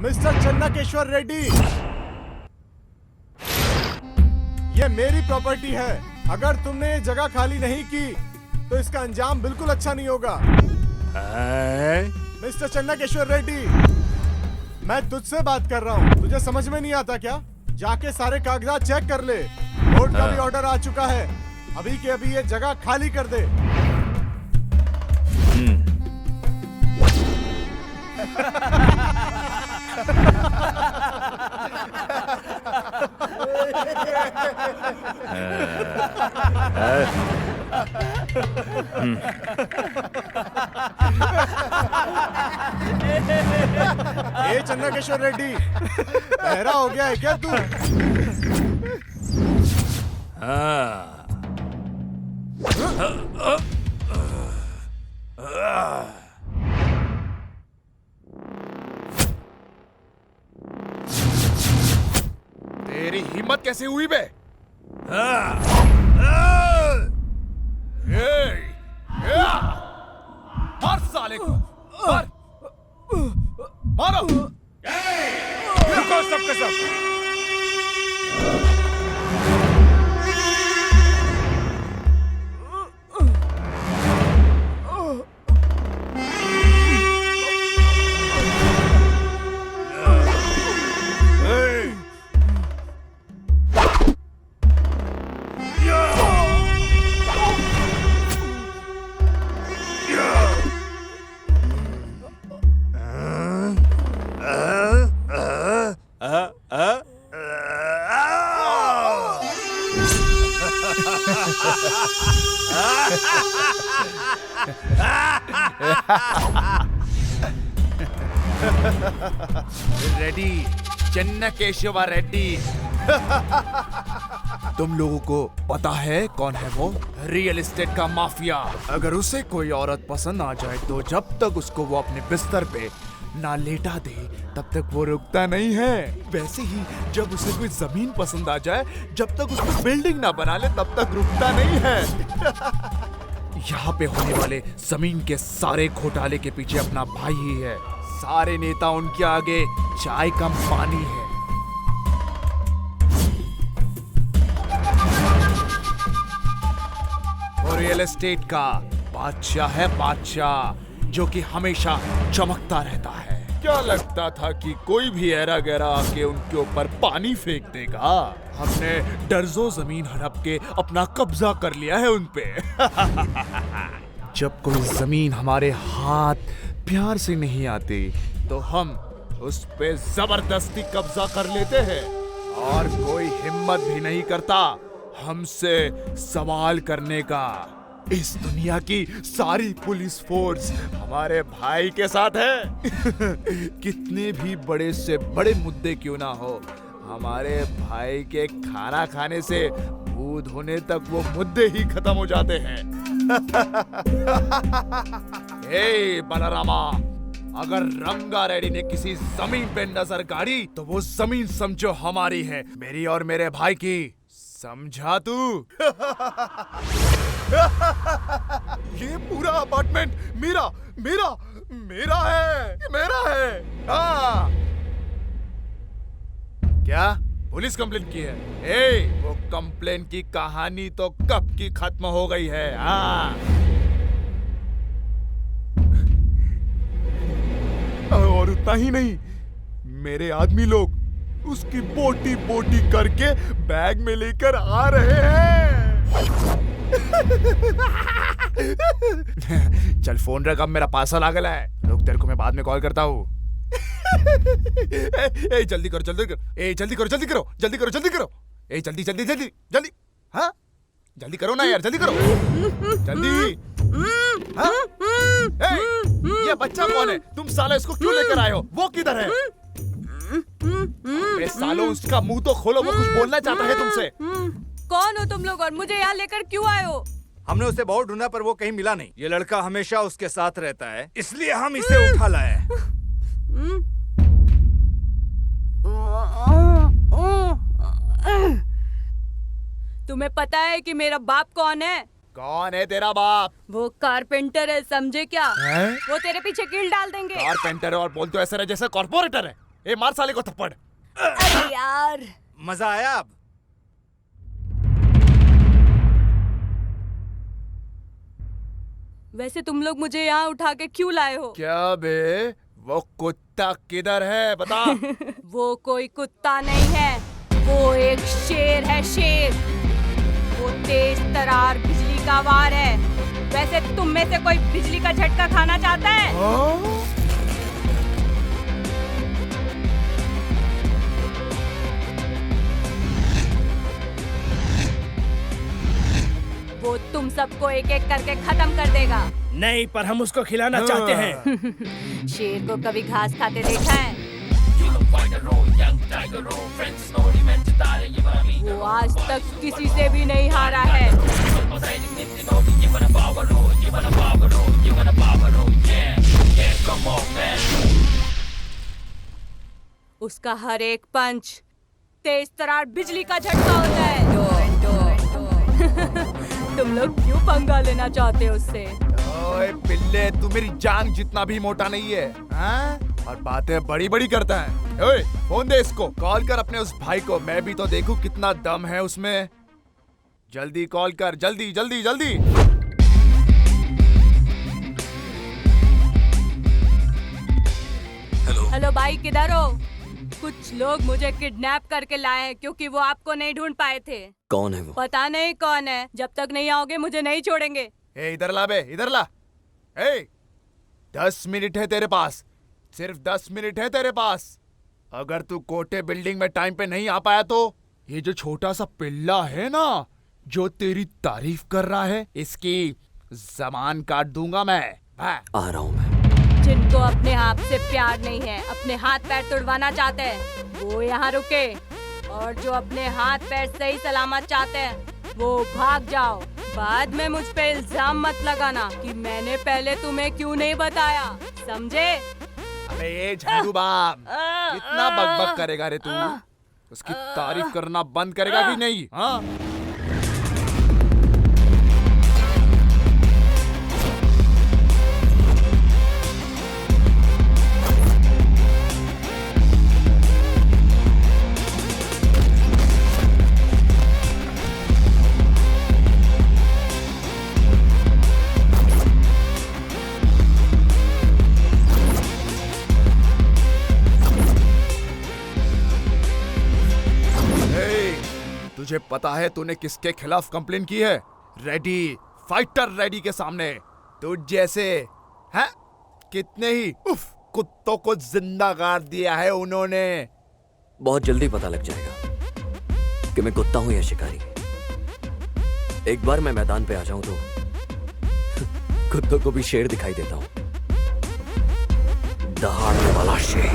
Mister चन्नकेश्वर Reddy, ये मेरी property है। अगर तुमने ये जगह खाली नहीं की तो इसका अंजाम बिल्कुल अच्छा नहीं होगा। मिस्टर चन्नकेश्वर रेड्डी, मैं तुझसे बात कर रहा हूँ, तुझे समझ में नहीं आता क्या? जाके सारे कागजात चेक कर ले। कोर्ट का भी ऑर्डर आ चुका है, अभी के अभी ये जगह खाली कर दे। ए चन्नकेश्वर रेड्डी, बहरा हो गया है क्या तू? तेरी हिम्मत कैसे हुई बे? मार साले को, मार, मारो। रुको सबके सब। रेड्डी, चन्नकेशव रेड्डी। तुम लोगों को पता है कौन है वो? रियल एस्टेट का माफिया। अगर उसे कोई औरत पसंद आ जाए तो जब तक उसको वो अपने बिस्तर पे ना लेटा दे तब तक वो रुकता नहीं है। वैसे ही जब उसे कोई जमीन पसंद आ जाए, जब तक उसको बिल्डिंग ना बना ले तब तक रुकता नहीं है। यहाँ पे होने वाले जमीन के सारे घोटाले के पीछे अपना भाई ही है। सारे नेता उनके आगे चाय कम पानी है। और रियल एस्टेट का बादशाह है, बादशाह, जो कि हमेशा चमकता रहता है। क्या लगता था कि कोई भी ऐरा गैरा आके उनके ऊपर पानी फेंक देगा? हमने दर्जों जमीन हड़प के अपना कब्जा कर लिया है उनपे। जब कोई जमीन हमारे हाथ प्यार से नहीं आती तो हम उस पे जबरदस्ती कब्जा कर लेते हैं और कोई हिम्मत भी नहीं करता हमसे सवाल करने का। इस दुनिया की सारी पुलिस फोर्स हमारे भाई के साथ है। कितने भी बड़े से बड़े मुद्दे क्यों ना हो, हमारे भाई के खाना खाने से मुंह धोने तक वो मुद्दे ही खत्म हो जाते हैं। हे बलरामा, अगर रंगा रेड्डी ने किसी जमीन पे नजर गाड़ी तो वो जमीन समझो हमारी है, मेरी और मेरे भाई की। समझा तू? ये पूरा अपार्टमेंट मेरा मेरा मेरा है, मेरा है। हाँ। क्या पुलिस कंप्लेंट की है? वो कंप्लेंट की कहानी तो कब की खत्म हो गई है। हाँ। और उतना ही नहीं, मेरे आदमी लोग उसकी बोटी बोटी करके बैग में लेकर आ रहे हैं। चल फोन रख, अब मेरा पार्सल आ गया है। रुक, तेरे को मैं बाद में कॉल करता हूँ। जल्दी करो, जल्दी करो, जल्दी करो, जल्दी करो, जल्दी करो, जल्दी करो, जल्दी जल्दी जल्दी जल्दी। हाँ, जल्दी करो ना यार, जल्दी करो, जल्दी। हाँ? ये बच्चा कौन है? तुम साला इसको क्यों लेकर आए हो? वो किधर है? सालो, उसका मुंह तो खोलो, वो कुछ बोलना चाहता है तुमसे। कौन हो तुम लोग और मुझे यहाँ लेकर क्यों आए हो? हमने उसे बहुत ढूंढा पर वो कहीं मिला नहीं। ये लड़का हमेशा उसके साथ रहता है, इसलिए हम इसे उठा लाए। तुम्हें पता है कि मेरा बाप कौन है? कौन है तेरा बाप? वो कारपेंटर है, समझे क्या? है? वो तेरे पीछे कील डाल देंगे। कारपेंटर और बोल तो ऐसा है जैसे कॉर्पोरेटर है। ए मार साले को थप्पड़। अरे यार, मजा आया अब? वैसे तुम लोग मुझे यहाँ उठा के क्यों लाए हो? क्या बे, वो कुत्ता किधर है बता। वो कोई कुत्ता नहीं है, वो एक शेर है, शेर। वो तेज तरार बिजली का वार है। वैसे तुम में से कोई बिजली का झटका खाना चाहता है? वो तुम सबको एक एक करके खत्म कर देगा। नहीं, पर हम उसको खिलाना चाहते हैं। शेर को कभी घास खाते देखा है? वो आज तक किसी से भी नहीं हारा है। उसका हर एक पंच तेज तरार बिजली का झटका होता है। तुम लोग क्यों पंगा लेना चाहते हो उससे? ओए पिल्ले, तू मेरी जान जितना भी मोटा नहीं है, हाँ? और बातें बड़ी बड़ी करता है। ओए फोन दे इसको, कॉल कर अपने उस भाई को, मैं भी तो देखूं कितना दम है उसमें। जल्दी कॉल कर, जल्दी जल्दी जल्दी। हेलो भाई, किधर हो? कुछ लोग मुझे किडनैप करके लाए हैं क्योंकि वो आपको नहीं ढूंढ पाए थे। कौन है वो? पता नहीं कौन है। जब तक नहीं आओगे मुझे नहीं छोड़ेंगे। ए इधर ला बे, इधर ला। ए 10 मिनट है तेरे पास, सिर्फ 10 मिनट है तेरे पास। अगर तू कोटे बिल्डिंग में टाइम पे नहीं आ पाया तो ये जो छोटा सा पिल्ला है ना, जो तेरी तारीफ कर रहा है, इसकी जबान काट दूंगा मैं। आ रहा हूँ मैं। जिनको अपने आप से प्यार नहीं है, अपने हाथ पैर तुड़वाना चाहते हैं, वो यहाँ रुके। और जो अपने हाथ पैर सही सलामत चाहते हैं, वो भाग जाओ। बाद में मुझ पे इल्जाम मत लगाना कि मैंने पहले तुम्हें क्यों नहीं बताया, समझे? अबे ये झाड़ू बाम, कितना बकबक करेगा रे तू? उसकी तारीफ करना बंद करेगा कि नहीं? हाँ? तुझे पता है तूने किसके खिलाफ कंप्लेन की है? रेडी, फाइटर रेडी के सामने। तुझ जैसे हैं कितने ही कुत्तों को जिंदा गाड़ दिया है उन्होंने। बहुत जल्दी पता लग जाएगा कि मैं कुत्ता हूं या शिकारी। एक बार मैं मैदान पे आ जाऊं तो कुत्तों को भी शेर दिखाई देता हूं, दहाड़ने वाला शेर।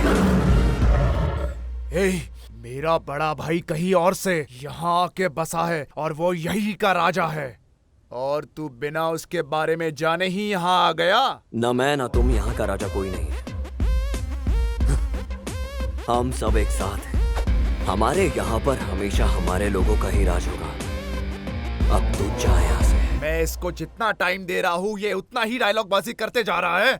मेरा बड़ा भाई कहीं और से यहाँ आके बसा है और वो यही का राजा है, और तू बिना उसके बारे में जाने ही यहाँ आ गया। न मैं न तुम यहाँ का राजा कोई नहीं है। हम सब एक साथ हैं। हमारे यहाँ पर हमेशा हमारे लोगों का ही राज होगा। अब तू जा यहाँ से। मैं इसको जितना टाइम दे रहा हूँ ये उतना ही डायलॉग बाजी करते जा रहा है।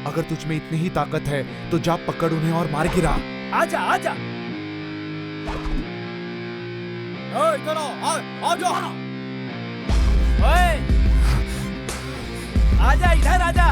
अगर तुझ में इतनी ही ताकत है तो जा पकड़ उन्हें और मार गिरा। आजा आजा। इधर आ जाओ। ओए, आजा इधर आजा।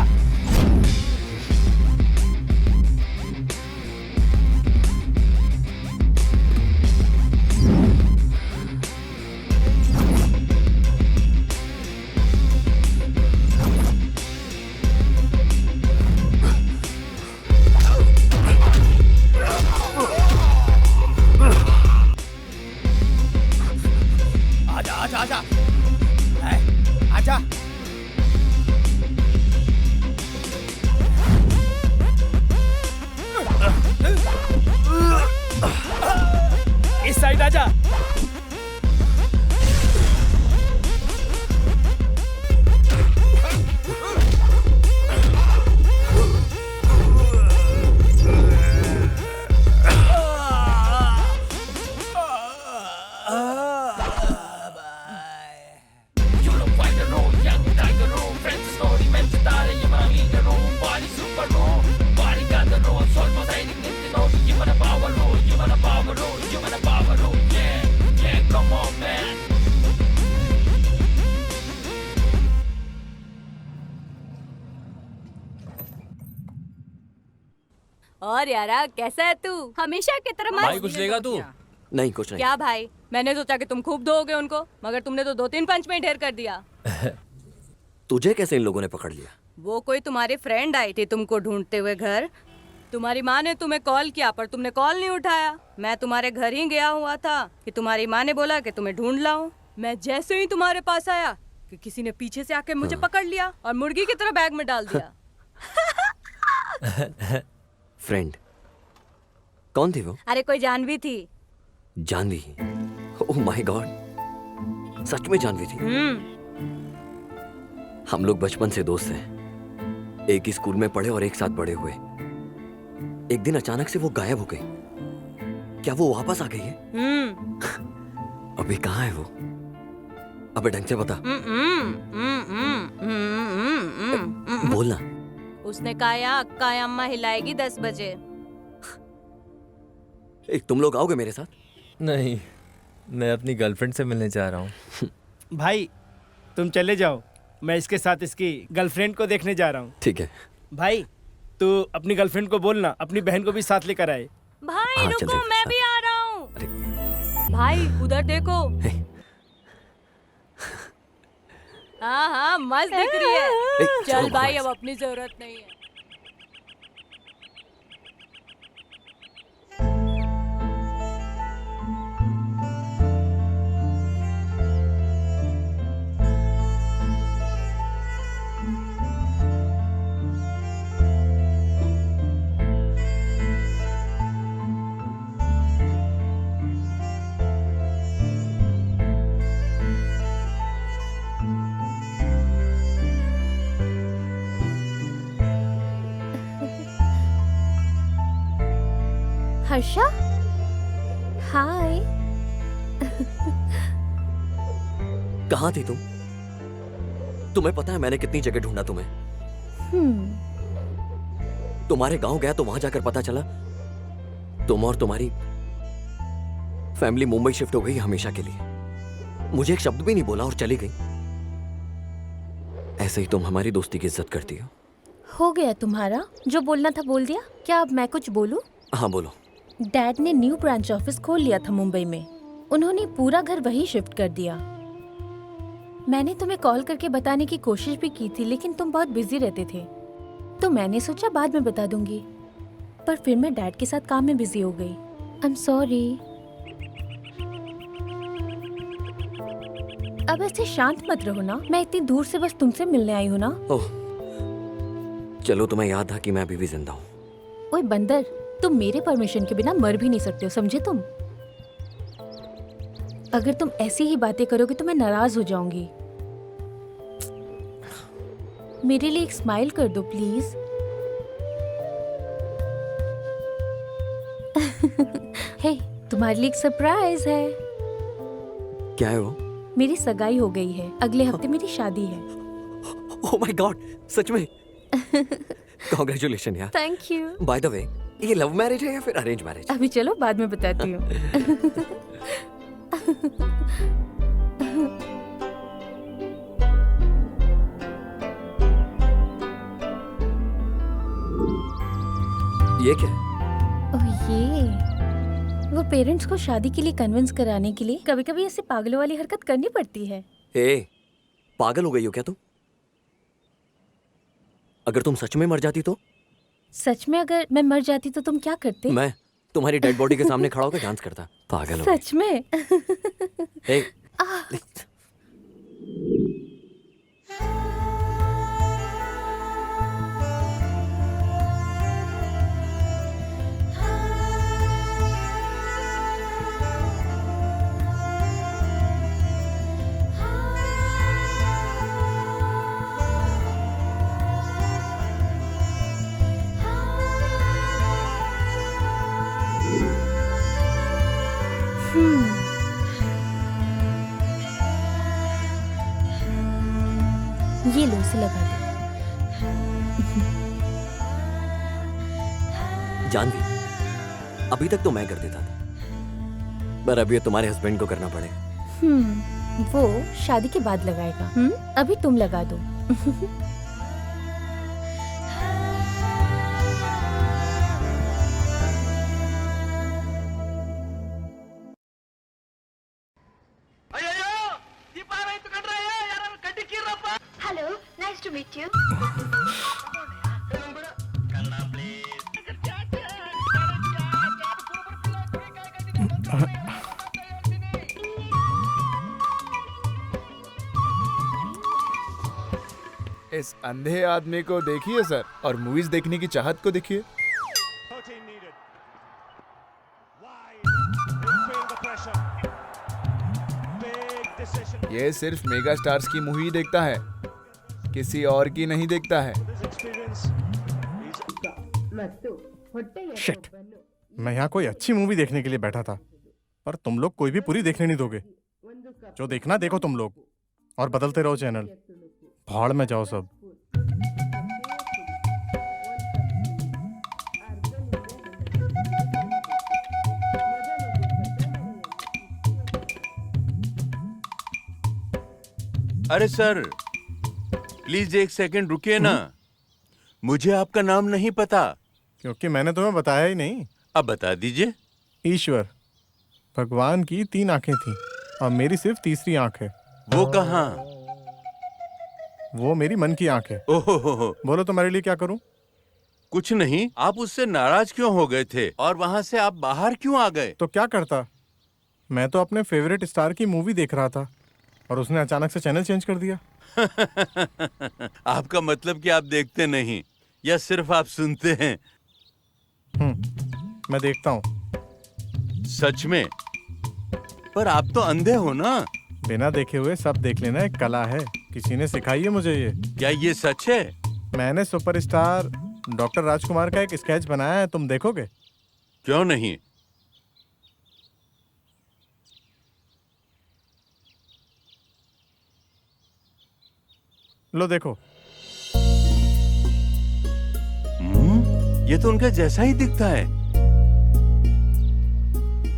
और यारा कैसा है तू? हमेशा की तरह भाई कुछ लेगा तू? नहीं कुछ नहीं। क्या भाई, मैंने सोचा कि तुम खूब दोगे उनको, मगर तुमने तो 2-3 पंच में ही ढेर कर दिया। तुझे कैसे इन लोगों ने पकड़ लिया? वो कोई तुम्हारी फ्रेंड आई थी तुमको ढूंढते हुए घर। तुम्हारी माँ ने तुम्हें कॉल किया पर तुमने कॉल नहीं उठाया। मैं तुम्हारे घर ही गया हुआ था कि तुम्हारी माँ ने बोला कि तुम्हें ढूंढ लाऊं। मैं जैसे ही तुम्हारे पास आया कि किसी ने पीछे से आके मुझे पकड़ लिया और मुर्गी की तरह बैग में डाल दिया। फ्रेंड कौन थी वो? अरे कोई जानवी थी। जानवी? ओह माय गॉड, सच में जानवी थी? हम लोग बचपन से दोस्त हैं, एक ही स्कूल में पढ़े और एक साथ बड़े हुए। एक दिन अचानक से वो गायब हो गई। क्या वो वापस आ गई है? अभी कहाँ है वो? अबे ढंग से बता। बोलना। उसने कहा अक्का अम्मा हिलाएगी 10 बजे। तुम लोग आओगे मेरे साथ? नहीं, मैं अपनी गर्लफ्रेंड से मिलने जा रहा हूँ। भाई तुम चले जाओ, मैं इसके साथ इसकी गर्लफ्रेंड को देखने जा रहा हूँ। ठीक है। भाई तू अपनी गर्लफ्रेंड को बोलना अपनी बहन को भी साथ लेकर आए। भाई हाँ, चल रुको, रहे मैं साथ। भी आ रहा हूँ। भाई उधर देखो। हाँ हाँ मस्त दिख रही है। चल भाई, अब अपनी जरूरत नहीं है। हर्षा, हाय। कहाँ थी तुम? तुम्हें पता है मैंने कितनी जगह ढूंढा तुम्हें? तुम्हारे गांव गया तो वहां जाकर पता चला तुम और तुम्हारी फैमिली मुंबई शिफ्ट हो गई हमेशा के लिए। मुझे एक शब्द भी नहीं बोला और चली गई। ऐसे ही तुम हमारी दोस्ती की इज्जत करती हो गया तुम्हारा, जो बोलना था बोल दिया। क्या अब मैं कुछ बोलूं? हाँ बोलो। डैड ने न्यू ब्रांच ऑफिस खोल लिया था मुंबई में। उन्होंने पूरा घर वहीं शिफ्ट कर दिया। मैंने तुम्हें कॉल करके बताने की कोशिश भी की थी, लेकिन तुम बहुत बिजी रहते थे, तो मैंने सोचा बाद में बता दूंगी। पर फिर मैं डैड के साथ काम में बिजी हो गई। I am sorry. अब ऐसे शांत मत रहो ना, मैं इतनी दूर से बस तुमसे मिलने आई हूँ ना। ओह, चलो तुम्हें याद था कि मैं अभी भी जिंदा हूँ। ओए बंदर, तुम मेरे परमिशन के बिना मर भी नहीं सकते हो, समझे तुम? अगर तुम ऐसी ही बातें करोगे तो मैं नाराज हो जाऊंगी। मेरे लिए एक स्माइल कर दो प्लीज। हे, तुम्हारे लिए एक सरप्राइज है। क्या है वो? मेरी सगाई हो गई है, अगले हफ्ते मेरी शादी है। ओह माय गॉड, सच में? कांग्रेचुलेशन यार। Thank you. By the way, ये लव मैरिज है या फिर अरेंज मैरिज? अभी चलो बाद में बताती हूँ। ये क्या है? ओह ये, वो पेरेंट्स को शादी के लिए कन्विंस कराने के लिए कभी कभी ऐसे पागलों वाली हरकत करनी पड़ती है। पागल हो गई हो क्या तुम? अगर तुम सच में मर जाती तो? सच में अगर मैं मर जाती तो तुम क्या करते? मैं तुम्हारी डेड बॉडी के सामने खड़ा होकर डांस करता। पागल हो सच में? गई। ये लो, इसे लगा दो। जानवी, अभी तक तो मैं कर देता था, पर अब ये तुम्हारे हस्बैंड को करना पड़ेगा। वो शादी के बाद लगाएगा। अभी तुम लगा दो। इस अंधे आदमी को देखिए सर, और मूवीज देखने की चाहत को देखिए। ये सिर्फ मेगा स्टार्स की मूवी देखता है, किसी और की नहीं देखता है। शिट, मैं यहाँ कोई अच्छी मूवी देखने के लिए बैठा था, पर तुम लोग कोई भी पूरी देखने नहीं दोगे। जो देखना देखो तुम लोग, और बदलते रहो चैनल। भाड़ में जाओ सब। अरे सर, प्लीज एक सेकंड रुकिए ना। मुझे आपका नाम नहीं पता। क्योंकि मैंने तुम्हें बताया ही नहीं। अब बता दीजिए। ईश्वर, भगवान की 3 आंखें थी और मेरी सिर्फ तीसरी आंख है। वो कहाँ? वो मेरी मन की आंख है। ओहो, बोलो तुम्हारे लिए क्या करूं? कुछ नहीं। आप उससे नाराज क्यों हो गए थे और वहां से आप बाहर क्यों आ गए? तो क्या करता? मैं तो अपने फेवरेट स्टार की मूवी देख रहा था और उसने अचानक से चैनल चेंज कर दिया। आपका मतलब कि आप देखते नहीं या सिर्फ आप सुनते हैं? मैं देखता हूँ। सच में? पर आप तो अंधे हो ना। बिना देखे हुए सब देख लेना एक कला है। किसी ने सिखाई है मुझे ये। क्या ये सच है? मैंने सुपरस्टार डॉक्टर राजकुमार का एक स्केच बनाया है, तुम देखोगे? क्यों नहीं? लो देखो। ये तो उनका जैसा ही दिखता है।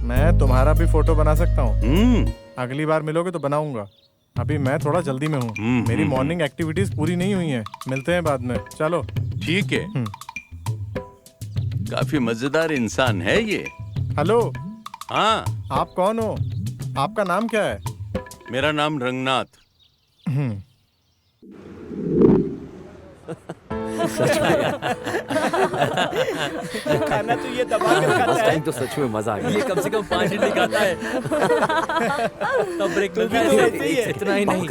मैं तुम्हारा भी फोटो बना सकता हूँ। अगली बार मिलोगे तो बनाऊंगा। अभी मैं थोड़ा जल्दी में हूँ। मेरी मॉर्निंग एक्टिविटीज पूरी नहीं हुई हैं। मिलते हैं बाद में। चलो। ठीक है। काफी मजेदार इंसान है ये। हेलो। हाँ। आप कौन हो? आपका नाम क्या है? मेरा नाम रंगनाथ। खाना तो ये दबा कर खाता है। टाइम तो सच में मजा आ गया। ये कम से कम 5 इडली खाता है। तब ब्रेक मिलता है। इतना ही नहीं।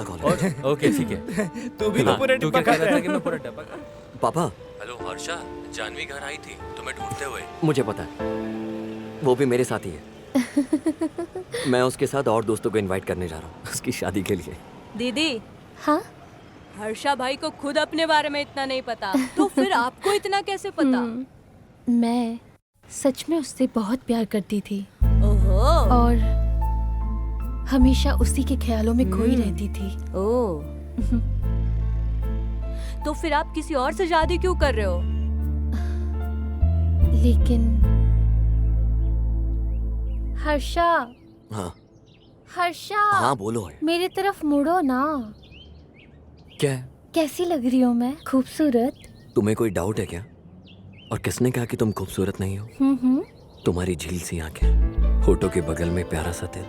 ओके ठीक है। तू भी तो पूरे तू डिब्बा क्या खाता कह रहा था है। कि मैं पूरा डब्बा? पापा, हेलो हर्षा, जानवी घर आई थी तुम्हें ढूंढते हुए। मुझे पता है, वो भी मेरे साथ ही है। मैं उसके साथ और दोस्तों को इनवाइट करने जा रहा हूँ उसकी शादी के लिए। दीदी, हाँ? हर्षा भाई को खुद अपने बारे में इतना नहीं पता, तो फिर आपको इतना कैसे पता? मैं सच में उससे बहुत प्यार करती थी ओहो। और हमेशा उसी के ख्यालों में खोई रहती थी। ओह। तो फिर आप किसी और से शादी क्यों कर रहे हो? लेकिन हर्षा, हाँ हर्षा, हाँ बोलो है। मेरी तरफ मुड़ो ना। क्या? कैसी लग रही हूँ मैं? खूबसूरत? तुम्हें कोई डाउट है क्या? और किसने कहा कि तुम खूबसूरत नहीं हो? तुम्हारी झील सी आंखें, होठों के बगल में प्यारा सा दिल,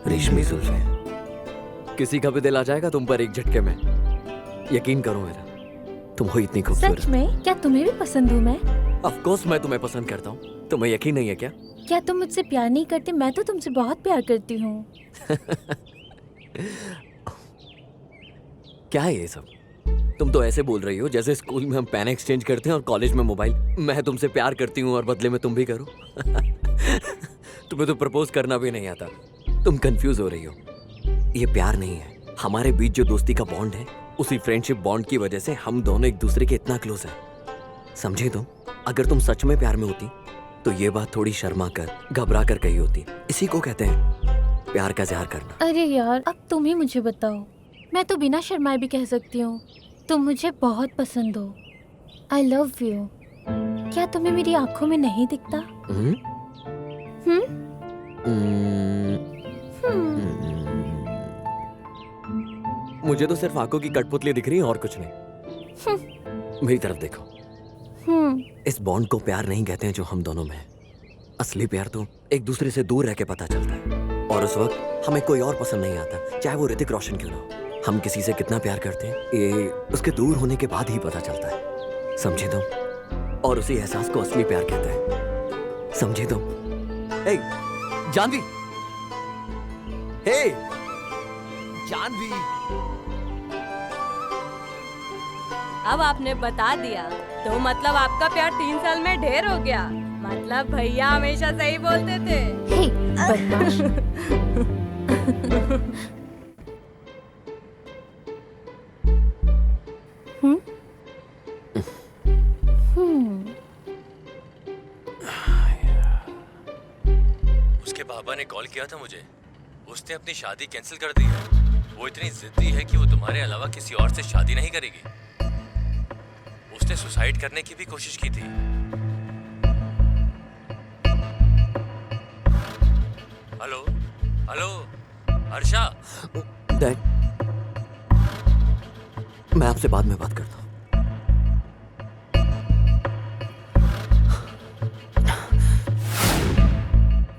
रेशमी जुल्फें, किसी का भी दिल आ जाएगा तुम पर एक झटके में। यकीन करो मेरा, तुम हो इतनी खूबसूरत। सच में? क्या तुम्हें भी पसंद हूँ मैं? ऑफ कोर्स मैं तुम्हें पसंद करता हूँ। तुम्हें यकीन नहीं है क्या? क्या तुम मुझसे प्यार नहीं करते? मैं तो तुमसे बहुत प्यार करती हूँ। क्या है ये सब? तुम तो ऐसे बोल रही हो जैसे स्कूल में हम पेन एक्सचेंज करते हैं और कॉलेज में मोबाइल। मैं तुमसे प्यार करती हूँ और बदले में तुम भी करो। तुम्हें तो प्रपोज करना भी नहीं आता। तुम कंफ्यूज हो रही हो। ये प्यार नहीं है। हमारे बीच जो दोस्ती का बॉन्ड है, उसी फ्रेंडशिप बॉन्ड की वजह से हम दोनों एक दूसरे के इतना क्लोज हैं। समझे तुम? अगर तुम सच में प्यार में होती तो ये बात थोड़ी शर्मा कर, घबरा कर कही होती। इसी को कहते हैं प्यार का इज़हार करना। अरे यार, अब तुम ही मुझे बताओ। मैं तो बिना शर्माए भी कह सकती हूँ तुम मुझे बहुत पसंद हो। आई लव यू। क्या तुम्हें मेरी आंखों में नहीं दिखता? मुझे तो सिर्फ आंखों की कठपुतली दिख रही है और कुछ नहीं। मेरी तरफ देखो। इस बॉन्ड को प्यार नहीं कहते हैं जो हम दोनों में है। असली प्यार तो एक दूसरे से दूर रह के पता चलता है, और उस वक्त हमें कोई और पसंद नहीं आता, चाहे वो ऋतिक रोशन क्यों ना हो। हम किसी से कितना प्यार करते हैं ये उसके दूर होने के बाद ही पता चलता है, समझे तुम? और उसी एहसास को असली प्यार कहते हैं, समझे तुम? हे जानवी, हे जानवी। अब आपने बता दिया तो मतलब आपका प्यार 3 साल में ढेर हो गया। मतलब भैया हमेशा सही बोलते थे। हे बदमाश। उसके पापा ने कॉल किया था मुझे, उसने अपनी शादी कैंसिल कर दी है। वो इतनी जिद्दी है कि वो तुम्हारे अलावा किसी और से शादी नहीं करेगी। उसने सुसाइड करने की भी कोशिश की थी। Hello hello Harsha. डैड, मैं आपसे बाद में बात करता हूँ।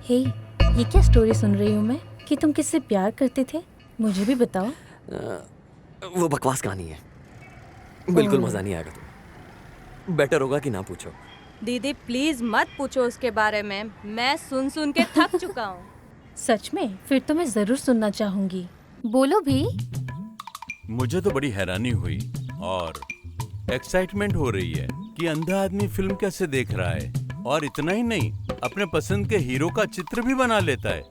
हे, ये क्या स्टोरी सुन रही हूँ मैं कि तुम किससे प्यार करते थे? मुझे भी बताओ। वो बकवास कहानी है, बिल्कुल मजा नहीं आएगा। तुम बेटर होगा कि ना पूछो। दीदी प्लीज मत पूछो उसके बारे में, मैं सुन सुन के थक चुका हूँ। सच में? फिर तो मैं जरूर सुनना चाहूंगी। बोलो भी। मुझे तो बड़ी हैरानी हुई और एक्साइटमेंट हो रही है कि अंधा आदमी फिल्म कैसे देख रहा है, और इतना ही नहीं, अपने पसंद के हीरो का चित्र भी बना लेता है।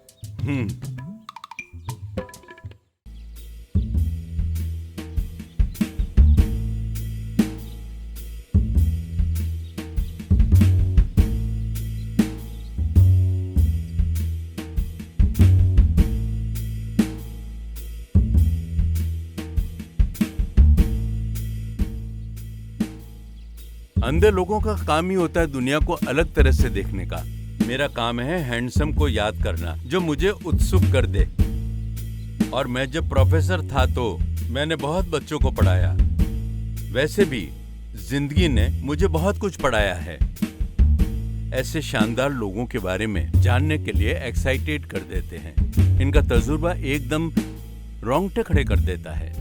अंधे लोगों का काम ही होता है दुनिया को अलग तरह से देखने का। मेरा काम है हैंडसम को याद करना, जो मुझे उत्सुक कर दे। और मैं जब प्रोफेसर था तो मैंने बहुत बच्चों को पढ़ाया। वैसे भी जिंदगी ने मुझे बहुत कुछ पढ़ाया है। ऐसे शानदार लोगों के बारे में जानने के लिए एक्साइटेड कर देते हैं। इनका तजुर्बा एकदम रोंगटे खड़े कर देता है।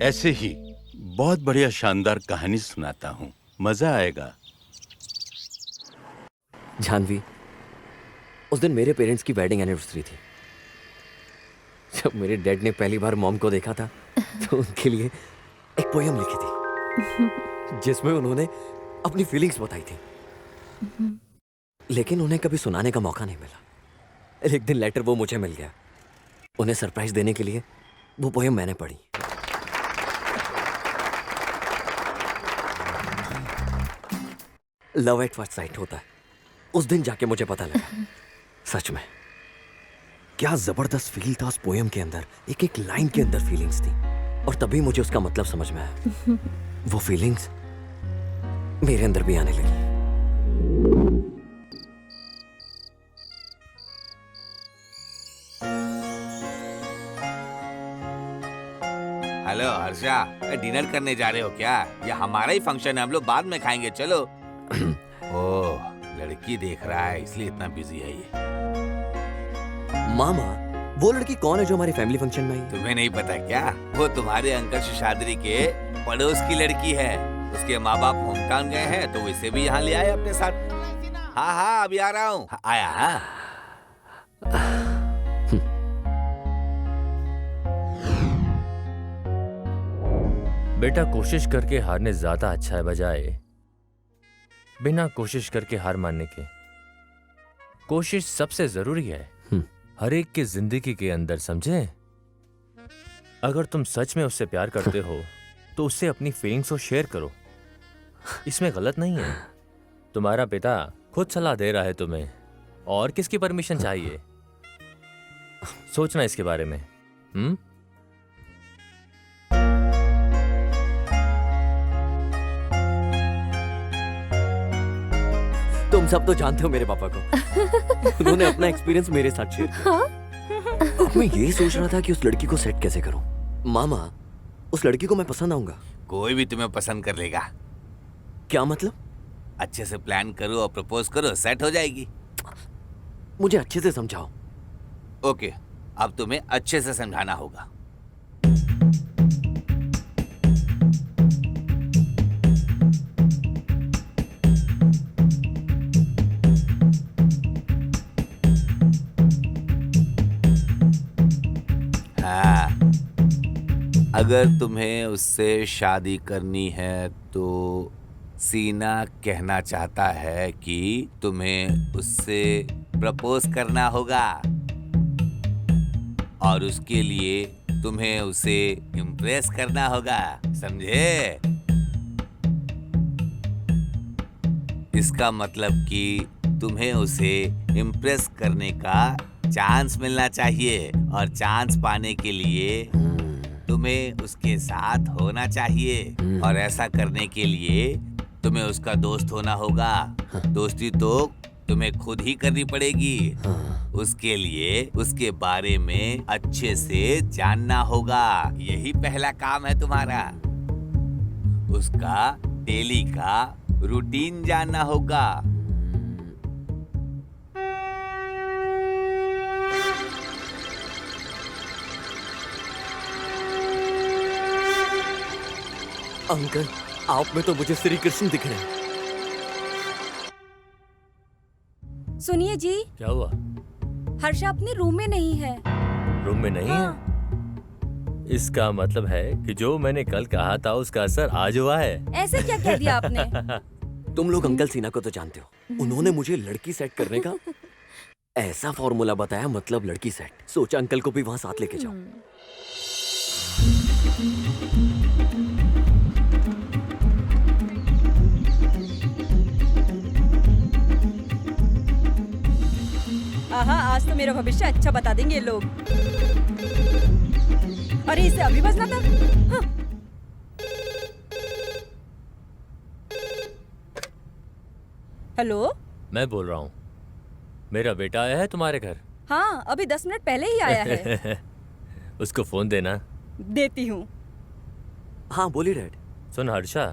ऐसे ही बहुत बढ़िया शानदार कहानी सुनाता हूँ, मजा आएगा। जानवी, उस दिन मेरे पेरेंट्स की वेडिंग एनिवर्सरी थी। जब मेरे डैड ने पहली बार मॉम को देखा था तो उनके लिए एक पोयम लिखी थी जिसमें उन्होंने अपनी फीलिंग्स बताई थी, लेकिन उन्हें कभी सुनाने का मौका नहीं मिला। एक दिन लेटर वो मुझे मिल गया। उन्हें सरप्राइज देने के लिए वो पोयम मैंने पढ़ी। लव एट फर्स्ट साइट होता है, उस दिन जाके मुझे पता लगा। सच में क्या जबरदस्त फील था उस पोयम के अंदर। एक एक लाइन के अंदर फीलिंग्स थी, और तभी मुझे उसका मतलब समझ में आया। वो फीलिंग्स मेरे अंदर भी आने लगी। हेलो हर्षा, डिनर करने जा रहे हो क्या? ये हमारा ही फंक्शन है, हम लोग बाद में खाएंगे, चलो। ओह, लड़की देख रहा है इसलिए इतना बिजी है ये। मामा, वो लड़की कौन है जो हमारी फैमिली फंक्शन में आई? तुम्हें नहीं पता क्या? वो तुम्हारे अंकल शेषाद्री के पड़ोस की लड़की है। उसके माँ बाप होम टाउन गए हैं तो इसे भी यहाँ ले आए अपने साथ। हाँ हाँ, अभी आ रहा हूँ। आया। हाँ बेटा, कोशिश करके हारने ज्यादा अच्छा है बजाय बिना कोशिश करके हार मानने के। कोशिश सबसे जरूरी है हर एक की जिंदगी के अंदर, समझे? अगर तुम सच में उससे प्यार करते हो तो उससे अपनी फीलिंग्स को शेयर करो, इसमें गलत नहीं है। तुम्हारा पिता खुद सलाह दे रहा है तुम्हें, और किसकी परमिशन चाहिए? सोचना इसके बारे में। तुम सब तो जानते हो मेरे पापा को। उन्होंने अपना एक्सपीरियंस मेरे साथ शेयर किया। अब मैं ये सोच रहा था कि उस लड़की को सेट कैसे करूं। मामा, उस लड़की को मैं पसंद आऊंगा? कोई भी तुम्हें पसंद कर लेगा। क्या मतलब? अच्छे से प्लान करो और प्रपोज करो, सेट हो जाएगी। मुझे अच्छे से समझाओ। ओके, अब तुम्हें अच्छे से समझाना होगा। अगर तुम्हें उससे शादी करनी है तो सीना कहना चाहता है कि तुम्हें उससे प्रपोज करना होगा और उसके लिए तुम्हें उसे इम्प्रेस करना होगा, समझे? इसका मतलब कि तुम्हें उसे इम्प्रेस करने का चांस मिलना चाहिए और चांस पाने के लिए तुम्हें उसके साथ होना चाहिए और ऐसा करने के लिए तुम्हें उसका दोस्त होना होगा। दोस्ती तो तुम्हें खुद ही करनी पड़ेगी। उसके लिए उसके बारे में अच्छे से जानना होगा। यही पहला काम है तुम्हारा। उसका डेली का रूटीन जानना होगा। अंकल, आप में तो मुझे श्री कृष्ण दिख रहे हैं। सुनिए जी, क्या हुआ? हर्षा अपने रूम में नहीं है। रूम में नहीं हाँ। है? इसका मतलब है कि जो मैंने कल कहा था उसका असर आज हुआ है। ऐसे क्या कह दिया आपने? तुम लोग अंकल सिन्हा को तो जानते हो। उन्होंने मुझे लड़की सेट करने का ऐसा फॉर्मूला बताया, मतलब लड़की सेट। सोचा अंकल को भी वहां साथ लेके जाऊं। आहा, आज तो मेरा भविष्य अच्छा बता देंगे ये लोग। अरे इसे अभी बजना था। हाँ। हेलो, मैं बोल रहा हूँ, मेरा बेटा आया है तुम्हारे घर। हाँ, अभी 10 मिनट पहले ही आया है। उसको फोन देना। देती हूँ। हाँ बोली डैड। सुन हर्षा,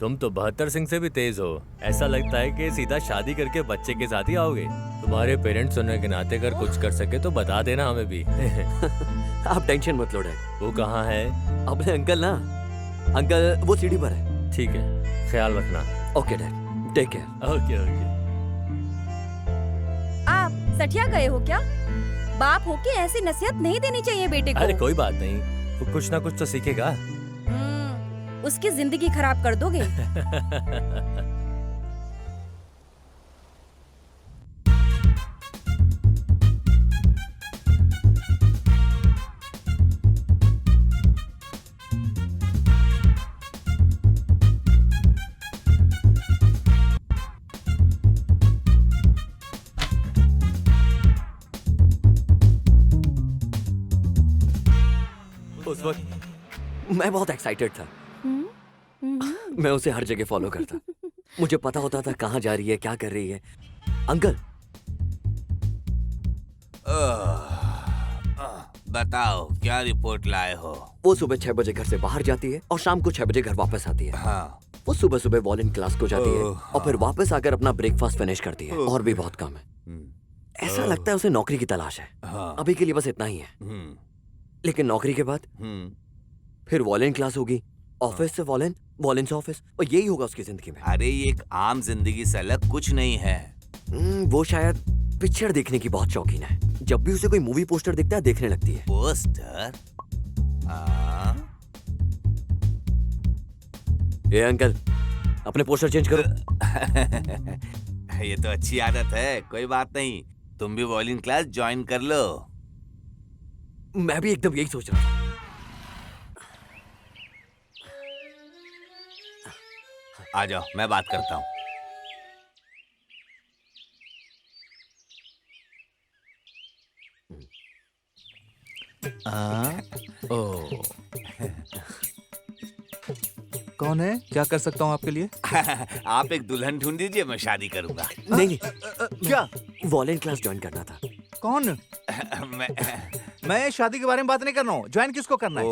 तुम तो 72 सिंह से भी तेज हो। ऐसा लगता है कि सीधा शादी करके बच्चे के साथ ही आओगे। तुम्हारे पेरेंट्स होने के नाते अगर कुछ कर सके तो बता देना हमें भी। आप टेंशन मत लो डैड। वो कहाँ है? अपने अंकल ना, अंकल वो सीढ़ी पर है। ठीक है, ख्याल रखना। Okay dad, take care. Okay okay. आप सठिया गए हो क्या? बाप हो के ऐसी नसीहत नहीं देनी चाहिए बेटे को। अरे कोई बात नहीं, वो कुछ ना कुछ तो सीखेगा। उसकी जिंदगी खराब कर दोगे। उस वक्त मैं बहुत एक्साइटेड था। मैं उसे हर जगह फॉलो करता। मुझे पता होता था कहाँ जा रही है, क्या कर रही है। अंकल, बताओ क्या रिपोर्ट लाए हो? वो सुबह 6 बजे घर से बाहर जाती है और शाम को 6 बजे घर वापस आती है। हाँ। वो सुबह सुबह वॉलिन क्लास को जाती है और फिर वापस आकर अपना ब्रेकफास्ट फिनिश करती है। और भी बहुत काम है। ऐसा लगता है उसे नौकरी की तलाश है। अभी के लिए बस इतना ही है। लेकिन नौकरी के बाद फिर वॉलिन क्लास होगी, ऑफिस से वॉलिन, वॉलिन से ऑफिस, और यही होगा उसकी जिंदगी में। अरे ये एक आम जिंदगी से अलग कुछ नहीं है। वो शायद पिक्चर देखने की बहुत शौकीन है। जब भी उसे कोई मूवी पोस्टर दिखता है देखने लगती है। पोस्टर? ये अंकल, अपने पोस्टर चेंज करो। ये तो अच्छी आदत है, कोई बात नहीं। तुम भी वॉलिन क्लास ज्वाइन कर लो। मैं भी एकदम यही सोच रहा था। आ जाओ, मैं बात करता हूँ। कौन है? क्या कर सकता हूँ आपके लिए? आप एक दुल्हन ढूंढ दीजिए, मैं शादी करूंगा। नहीं, क्या? वॉलिन क्लास ज्वाइन करना था। कौन? मैं शादी के बारे में बात नहीं कर रहा हूँ। ज्वाइन किसको करना है?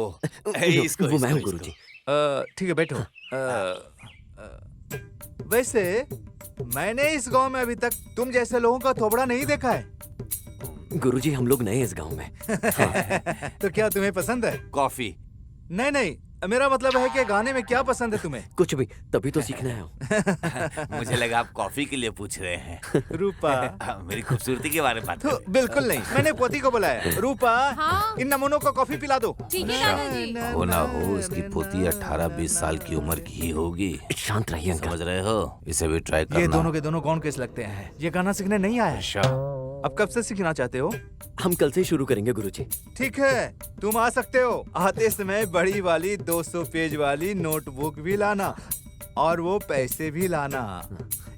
इसको, वो मैं हूँ गुरुजी। ठीक है, बैठो। वैसे मैंने इस गांव में अभी तक तुम जैसे लोगों का थोबड़ा नहीं देखा है। गुरुजी, हम लोग नए इस गांव में। तो क्या तुम्हें पसंद है? कॉफी? नहीं नहीं, मेरा मतलब है कि गाने में क्या पसंद है तुम्हें? कुछ भी, तभी तो सीखना है। मुझे लगा आप कॉफी के लिए पूछ रहे हैं। रूपा, मेरी खूबसूरती के बारे में बात कर रहे हैं। बिल्कुल नहीं, मैंने पोती को बुलाया। रूपा, हाँ? इन नमूनों को कॉफी पिला दो। ठीक है दादाजी। हो ना हो इसकी पोती 18-20 साल की उम्र की ही होगी। शांत रहिए अंकल। समझ रहे हो? इसे भी ट्राई करना। ये दोनों के दोनों कौन केस लगते हैं? ये गाना सीखने नहीं आया। अच्छा। अब कब से सीखना चाहते हो? हम कल से ही शुरू करेंगे गुरुजी। ठीक है, तुम आ सकते हो। आते समय बड़ी वाली 200 पेज वाली नोटबुक भी लाना और वो पैसे भी लाना।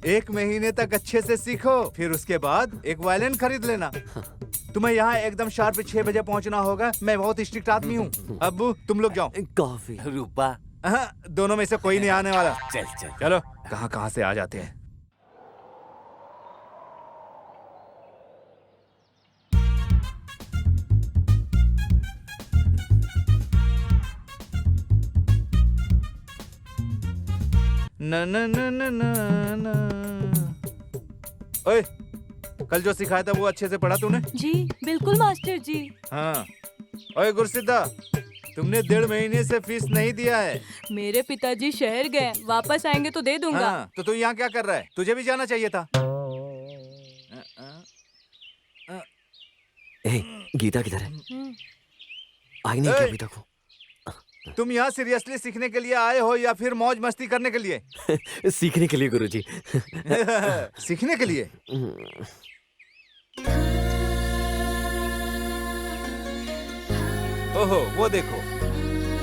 1 महीने तक अच्छे से सीखो, फिर उसके बाद एक वायलिन खरीद लेना। तुम्हें यहाँ एकदम शार्प 6 बजे पहुँचना होगा। मैं बहुत स्ट्रिक्ट आदमी हूँ। अब तुम लोग जाओ। कॉफी। रूपा, दोनों में से कोई नहीं आने वाला। चल चल। चलो, कहाँ से आ जाते हैं। न न न न न न। ओए, कल जो सिखाया था वो अच्छे से पढ़ा तूने? जी बिल्कुल मास्टर जी। हाँ। ओए गुरसिद्धा, तुमने 1.5 महीने से फीस नहीं दिया है। मेरे पिताजी शहर गए, वापस आएंगे तो दे दूंगा। हाँ, तो तू यहाँ क्या कर रहा है? तुझे भी जाना चाहिए था। गीता किधर है? आई नहीं क्या अभी तक? तुम यहाँ सीरियसली सीखने के लिए आए हो या फिर मौज मस्ती करने के लिए? सीखने के लिए गुरुजी। सीखने के लिए? ओहो, वो देखो,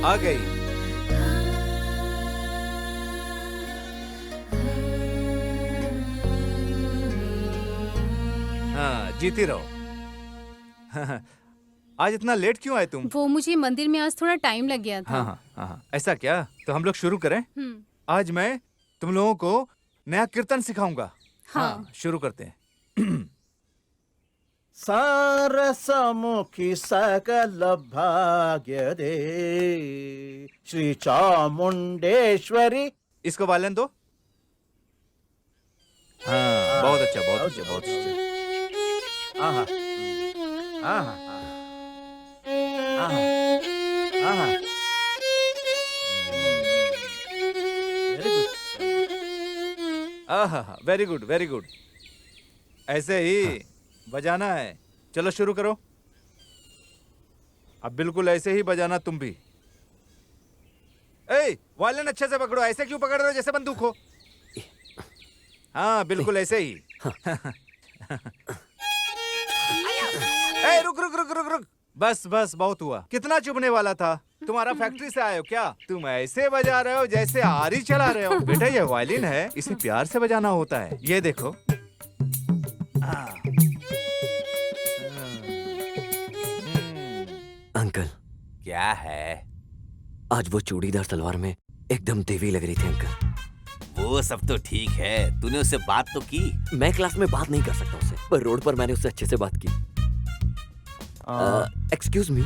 आ गई। हाँ, जीती रहो। आज इतना लेट क्यों आए तुम? वो मुझे मंदिर में आज थोड़ा टाइम लग गया था। हाँ, ऐसा क्या? तो हम लोग शुरू करें? आज मैं तुम लोगों को नया कीर्तन सिखाऊंगा। हाँ, शुरू करते हैं। सारसमुखी सकल भाग्य दे श्री चामुंडेश्वरी। इसको वालन दो। हाँ, बहुत अच्छा, बहुत अच्छा, बहुत अच्छा। आहा, आहा, आहा, आहा। आहा, वेरी गुड, वेरी गुड। ऐसे ही बजाना है। चलो शुरू करो। अब बिल्कुल ऐसे ही बजाना तुम भी। ए, वायलिन अच्छे से पकड़ो। ऐसे क्यों पकड़ रहे हो जैसे बंदूक हो? हाँ, बिल्कुल ऐसे ही। ए, रुक रुक रुक रुक रुक। बस बस, बहुत हुआ। कितना चुभने वाला था? तुम्हारा फैक्ट्री से आए हो क्या? तुम ऐसे बजा रहे हो जैसे आरी चला रहे हो। बेटा, ये वायलिन है, इसे प्यार से बजाना होता है। ये देखो। अंकल। क्या है? आज वो चूड़ीदार सलवार में एकदम देवी लग रही थी अंकल। वो सब तो ठीक है, तूने उससे बात तो की? मैं क्लास में बात नहीं कर सकता उससे, पर रोड पर मैंने उससे अच्छे से बात की। एक्सक्यूज मी,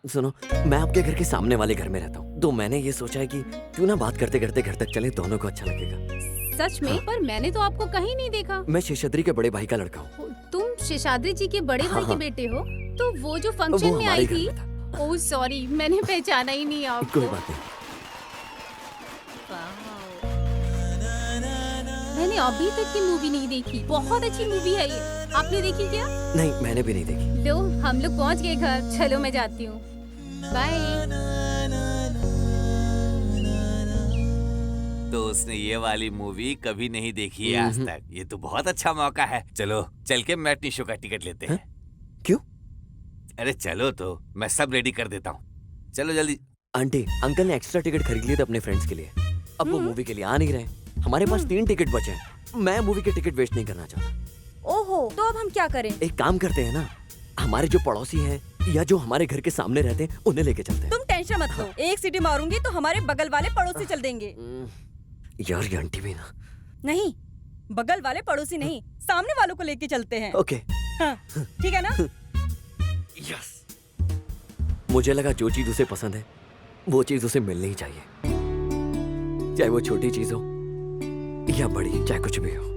सुनो, मैं आपके घर के सामने वाले घर में रहता हूँ, तो मैंने ये सोचा है कि क्यों ना बात करते करते घर तक चले, दोनों को अच्छा लगेगा। सच में? पर मैंने तो आपको कहीं नहीं देखा। मैं शेषाद्री के बड़े भाई का लड़का हूँ। तुम शेषाद्री जी के बड़े भाई के बेटे हो? तो वो जो फंक्शन में आई थी। ओह सॉरी, मैंने पहचाना ही नहीं आपको। कोई बात नहीं। मैंने अभी तक की मूवी नहीं देखी। बहुत अच्छी मूवी है ये। आपने देखी क्या? नहीं, मैंने भी नहीं देखी। लो, हम लोग पहुंच गए घर। चलो मैं जाती हूँ। बाय। तो उसने ये वाली मूवी कभी नहीं देखी है आज तक। ये तो बहुत अच्छा मौका है। चलो चल के मैटनी शो का टिकट लेते हैं। क्यों? अरे चलो, तो मैं सब रेडी कर देता हूँ। चलो जल्दी। आंटी, अंकल ने एक्स्ट्रा टिकट खरीद लिए थे अपने फ्रेंड्स के लिए। अब वो मूवी के लिए आ नहीं रहे। हमारे पास 3 टिकट बचे हैं। मैं मूवी के टिकट वेस्ट नहीं करना चाहता। ओहो, तो अब हम क्या करें? एक काम करते हैं ना, हमारे जो पड़ोसी हैं या जो हमारे घर के सामने रहते हैं उन्हें लेके चलते हैं। तुम टेंशन मत लो। एक सीटी मारूंगी तो हमारे बगल वाले पड़ोसी चल देंगे। यार, ये आंटी भी ना। नहीं, बगल वाले पड़ोसी नहीं, सामने वालों को लेके चलते हैं। ओके। हाँ, ठीक है ना? यस। मुझे लगा जो चीज उसे पसंद है वो चीज उसे मिलनी ही चाहिए, चाहे वो छोटी चीज हो या बड़ी, चाहे कुछ भी हो।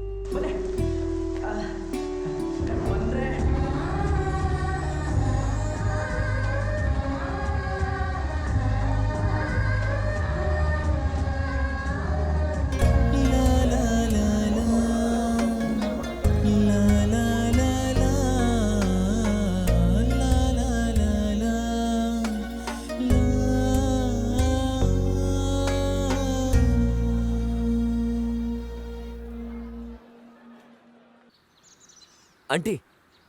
आंटी,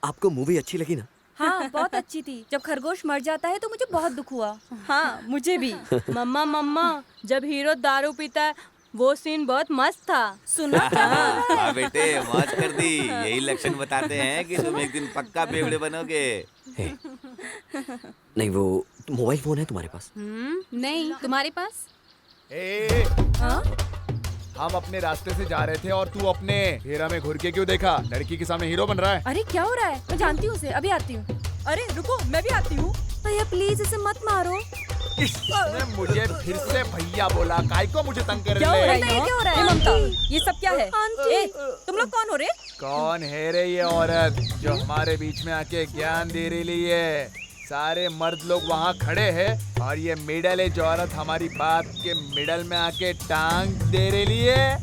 आपको मूवी अच्छी लगी ना? हाँ बहुत अच्छी थी। जब खरगोश मर जाता है तो मुझे बहुत दुख हुआ। हाँ मुझे भी। मम्मा मम्मा, जब हीरो दारू पीता है वो सीन बहुत मस्त था। सुना क्या? हाँ बेटे, मौज कर दी। यही लक्षण बताते हैं कि तुम एक दिन पक्का बेवड़े बनोगे। नहीं, वो मोबाइल फोन है तुम्हारे पास? नहीं, तुम्हारे पास? हम अपने रास्ते से जा रहे थे और तू अपने हेरा में घुर के क्यों देखा? लड़की के सामने हीरो बन रहा है। अरे क्या हो रहा है? मैं जानती हूँ उसे, अभी आती हूँ। अरे रुको, मैं भी आती हूँ। भैया प्लीज इसे मत मारो। इसने मुझे फिर से भैया बोला। काय को मुझे तंग कर क्या हो रहा है? रही क्या हो रहा है? ममता, ये सब क्या है? ए, तुम लोग कौन हो रे? कौन है रे ये औरत जो हमारे बीच में आके ज्ञान दे रही है? सारे मर्द लोग वहाँ खड़े हैं और ये मिडल एज औरत हमारी बात के मिडल में आके टांग दे रही है।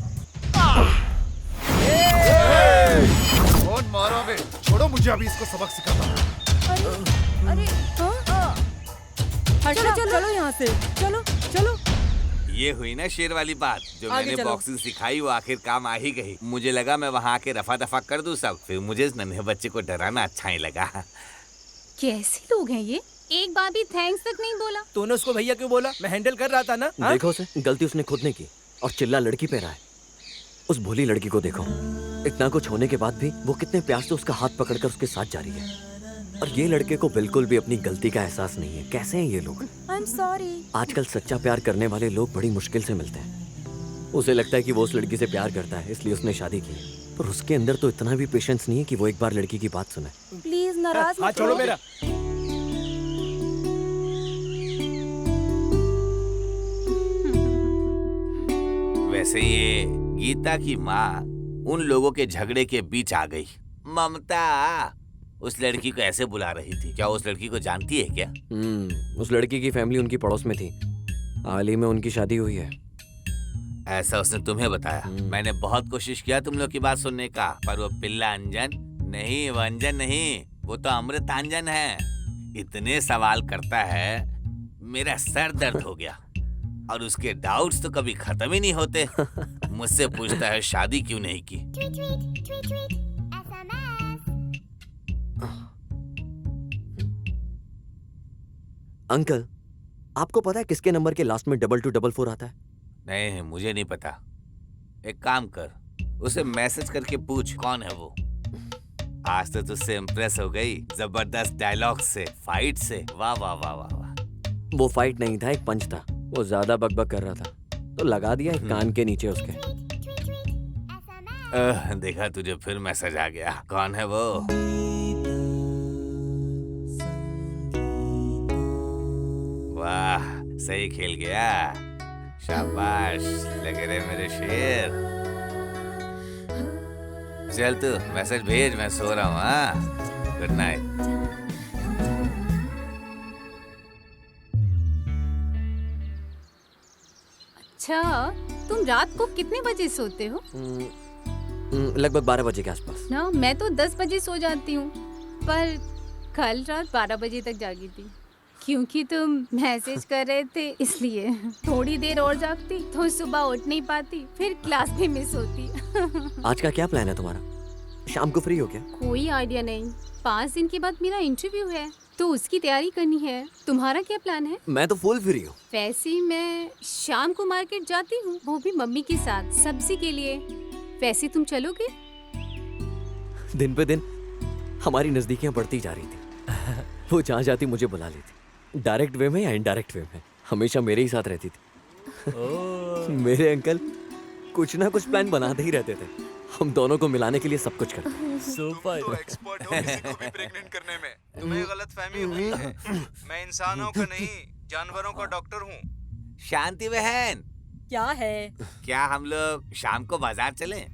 कौन मारोगे? छोड़ो मुझे, अभी इसको सबक सिखाता हूँ। अरे चलो चलो चलो यहाँ से, चलो चलो। ये हुई ना शेर वाली बात। जो आगे मैंने चलो। बॉक्सिंग सिखाई वो आखिर काम आ ही गई। मुझे लगा मैं वहाँ आके रफा दफा कर दूं सब। फिर मुझे इस नन्हे बच्चे को डराना अच्छा ही लगा। कैसे लोग हैं ये? एक बार भी थैंक्स तक नहीं बोला। तूने उसको भैया क्यों बोला? मैं हैंडल कर रहा था ना। हाँ? देखो उसे, गलती उसने खुद ने की और चिल्ला लड़की पे रहा है। उस भोली लड़की को देखो, इतना कुछ होने के बाद भी वो कितने प्यार से उसका हाथ पकड़कर उसके साथ जा रही है। और ये लड़के को बिल्कुल भी अपनी गलती का एहसास नहीं है। कैसे हैं ये लोग? I am sorry. आजकल सच्चा प्यार करने वाले लोग बड़ी मुश्किल से मिलते हैं। उसे लगता है कि वो उस लड़की से प्यार करता है, इसलिए उसने शादी की, पर उसके अंदर तो इतना भी पेशेंस नहीं है कि वो एक बार लड़की की बात सुने। प्लीज नाराज हाथ मत छोड़ो हो। मेरा। वैसे ये गीता की माँ उन लोगों के झगड़े के बीच आ गई। ममता उस लड़की को ऐसे बुला रही थी। क्या उस लड़की को जानती है क्या? उस लड़की की फैमिली उनकी पड़ोस में थी। हाल ही में उनकी शादी हुई है। ऐसा उसने तुम्हें बताया? मैंने बहुत कोशिश किया तुम लोग की बात सुनने का, पर वो पिल्ला अंजन नहीं, वो अंजन नहीं, वो तो अमृत अंजन है। इतने सवाल करता है, मेरा सर दर्द हो गया। और उसके डाउट्स तो कभी खत्म ही नहीं होते। मुझसे पूछता है शादी क्यों नहीं की। अंकल, आपको पता है किसके नंबर के लास्ट में 2244 आता है? नहीं, मुझे नहीं पता। एक काम कर, उसे मैसेज करके पूछ कौन है वो। आज तो तुझसे इम्प्रेस हो गई, जबरदस्त डायलॉग से, फाइट से। वाह वाह वाह वाह वाह। वो फाइट नहीं था, एक पंच था। वो ज्यादा बकबक कर रहा था तो लगा दिया एक कान के नीचे उसके। देखा, तुझे फिर मैसेज आ गया। कौन है वो? वाह, सही खेल गया। शाबाश, लगे रहे मेरे शेर। चल तू मैसेज भेज, मैं सो रहा हूँ। हाँ, गुड नाइट। अच्छा, तुम रात को कितने बजे सोते हो? लगभग 12 बजे के आसपास। ना, मैं तो 10 बजे सो जाती हूँ, पर कल रात 12 बजे तक जागी थी, क्योंकि तुम मैसेज कर रहे थे इसलिए। थोड़ी देर और जागती तो सुबह उठ नहीं पाती, फिर क्लास भी मिस होती। आज का क्या प्लान है तुम्हारा? शाम को फ्री हो क्या? कोई आइडिया नहीं। 5 दिन के बाद मेरा इंटरव्यू है, तो उसकी तैयारी करनी है। तुम्हारा क्या प्लान है? मैं तो फुल फ्री हूँ। वैसे मैं शाम को मार्केट जाती हूँ, वो भी मम्मी के साथ, सब्जी के लिए। वैसे तुम चलोगे? दिन पे दिन हमारी नजदीकियां बढ़ती जा रही थी। वो जहाँ जाती मुझे बुला लेती, डायरेक्ट वे में या इनडायरेक्ट वे में, हमेशा मेरे ही साथ रहती थी। मेरे अंकल कुछ ना कुछ प्लान बनाते ही रहते थे। हम दोनों को मिलाने के लिए सब कुछ करते हैं। तो एक्सपर्ट हो किसी को भी प्रेग्नेंट करने में। तुम्हें गलतफहमी हुई है। मैं इंसानों का नहीं, जानवरों का डॉक्टर हूँ। शांति बहन, क्या है? क्या हम लोग शाम को बाजार चलें?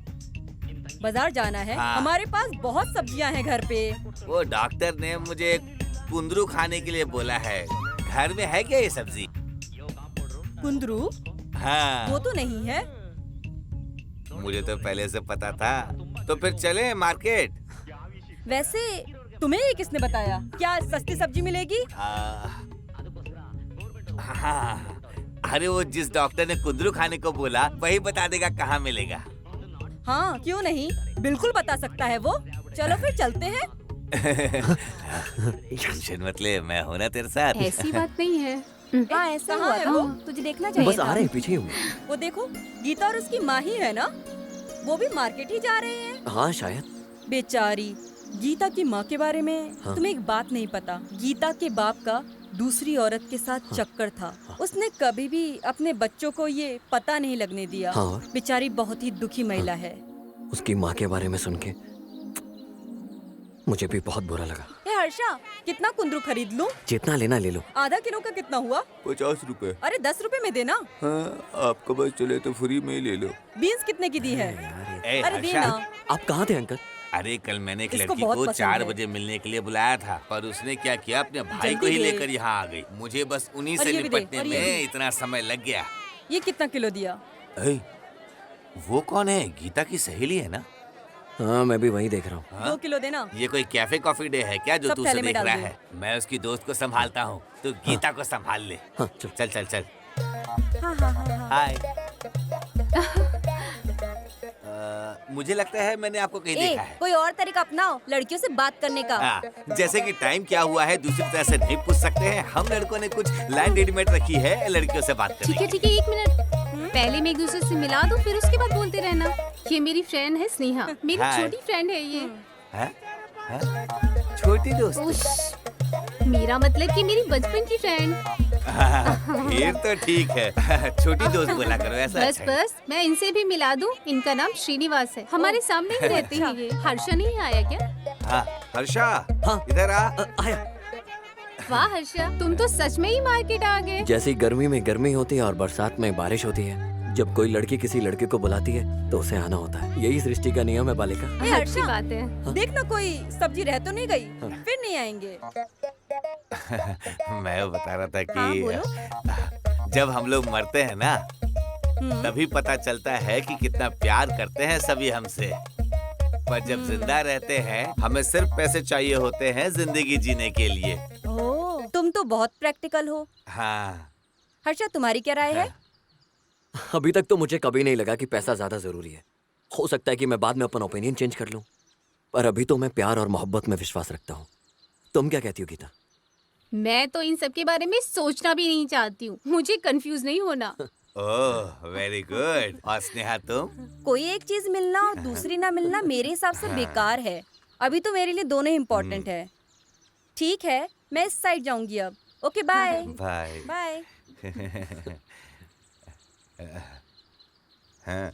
बाजार जाना है? हाँ। हमारे पास बहुत सब्जियां हैं घर पे। वो डॉक्टर ने मुझे कुंदरू खाने के लिए बोला है। घर में है क्या ये सब्जी? कुंदरू? हाँ। वो तो नहीं है। मुझे तो पहले से पता था। तो फिर चले मार्केट। वैसे तुम्हें ये किसने बताया? क्या सस्ती सब्जी मिलेगी? हाँ, अरे वो जिस डॉक्टर ने कुंदरू खाने को बोला वही बता देगा कहाँ मिलेगा। हाँ, क्यों नहीं, बिल्कुल बता सकता है वो। चलो फिर चलते हैं। टेंशन मत ले, मैं हूं ना तेरे साथ। ऐसी बात नहीं है। हाँ ऐसा हुआ था, तुझे देखना चाहिए बस आ था। रहे हैं, पीछे ही हूँ। वो देखो, गीता और उसकी माँ ही है ना, वो भी मार्केट ही जा रहे हैं। हाँ शायद। बेचारी गीता की माँ के बारे में हाँ। तुम्हें एक बात नहीं पता। गीता के बाप का दूसरी औरत के साथ चक्कर था। उसने कभी भी अपने बच्चों को ये पता नहीं लगने दिया। हाँ। बेचारी बहुत ही दुखी महिला है। उसकी माँ के बारे में सुन के मुझे भी बहुत बुरा लगा। ए हर्षा, कितना कुंदरू खरीद लूं? जितना लेना ले लो। आधा किलो का कितना हुआ? 50 रुपए। अरे 10 रुपए में देना। हाँ, आपको बस चले तो फ्री में ही ले लो। बीन्स कितने की दी है? ए, अरे हर्षा। देना। आप कहाँ थे अंकल? अरे कल मैंने एक इसको लड़की बहुत को पसंद 4 है। बजे मिलने के लिए बुलाया था, पर उसने क्या किया, अपने भाई को जल्दी ही दे। लेकर यहाँ आ गई। मुझे बस उन्हीं और से ये भी दे, निपटने और ये में भी। इतना समय लग गया। ये कितना किलो दिया? ए, वो कौन है? गीता की सहेली है ना? हाँ मैं भी वही देख रहा हूँ। 2 किलो देना। ये कोई कैफे कॉफी डे है क्या जो सब तू थैले उसे में देख डाल रहा दो। है? मैं उसकी दोस्त को संभालता हूँ, तू गीता को संभाल ले। हाँ, चल चल चल। हाँ हाँ हाँ। हाय। मुझे लगता है मैंने आपको कहीं देखा है। कोई और तरीका अपनाओ लड़कियों से बात करने का। हाँ, जैसे कि टाइम क्या हुआ है दूसरी तरह से नहीं पूछ सकते हैं। हम लड़कों ने कुछ लाइन रेडीमेड रखी है लड़कियों से बात करने ठीक है 1 मिनट। पहले मैं एक दूसरे से मिला दूं, फिर उसके बाद बोलते रहना। ये मेरी फ्रेंड है स्नेहा, मेरी हाय। छोटी फ्रेंड है ये। हैं? हैं? छोटी दोस्त। उश, मेरा मतलब कि मेरी बचपन की फ्रेंड। फिर तो ठीक है। छोटी दोस्त बोला करो, ऐसा बस अच्छा है। बस मैं इनसे भी मिला दूं। इनका नाम श्रीनिवास है, हमारे सामने ही रहते हैं ये। हर्षा नहीं आया क्या? हाँ, हर्षा। हाँ। इधर आ। आया। वाह हर्षा, तुम तो सच में ही मार्केट आ गए। जैसे गर्मी में गर्मी होती है और बरसात में बारिश होती है, जब कोई लड़की किसी लड़के को बुलाती है तो उसे आना होता है। यही सृष्टि का नियम है बालिका। ए अच्छी हर्षा, बात है। देखना कोई सब्जी रह तो नहीं गई, फिर नहीं आएंगे। मैं वो बता रहा था हाँ, कि जब हम लोग मरते हैं ना, तभी पता चलता है कि कितना प्यार करते हैं सभी हमसे। पर जब जिंदा रहते हैं, हमें सिर्फ पैसे चाहिए होते हैं जिंदगी जीने के लिए। ओह, तुम तो बहुत प्रैक्टिकल हो। हाँ। हर्षा, तुम्हारी क्या राय है? अभी तक तो मुझे कभी नहीं लगा कि पैसा ज्यादा जरूरी है। हो सकता है कि मैं बाद में अपना ओपिनियन चेंज कर लूं, पर अभी तो मैं प्यार और मोहब्बत में विश्वास रखता हूँ। तुम क्या कहती हो गीता? मैं तो इन सब के बारे में सोचना भी नहीं चाहती हूँ। मुझे कंफ्यूज नहीं होना। ओह, वेरी गुड। और स्नेहा तुम? कोई एक चीज मिलना और दूसरी ना मिलना मेरे हिसाब से बेकार है। अभी तो मेरे लिए दोनों इम्पोर्टेंट है। ठीक है, मैं इस साइड जाऊंगी अब। Okay bye. बाय। बाय। हाँ।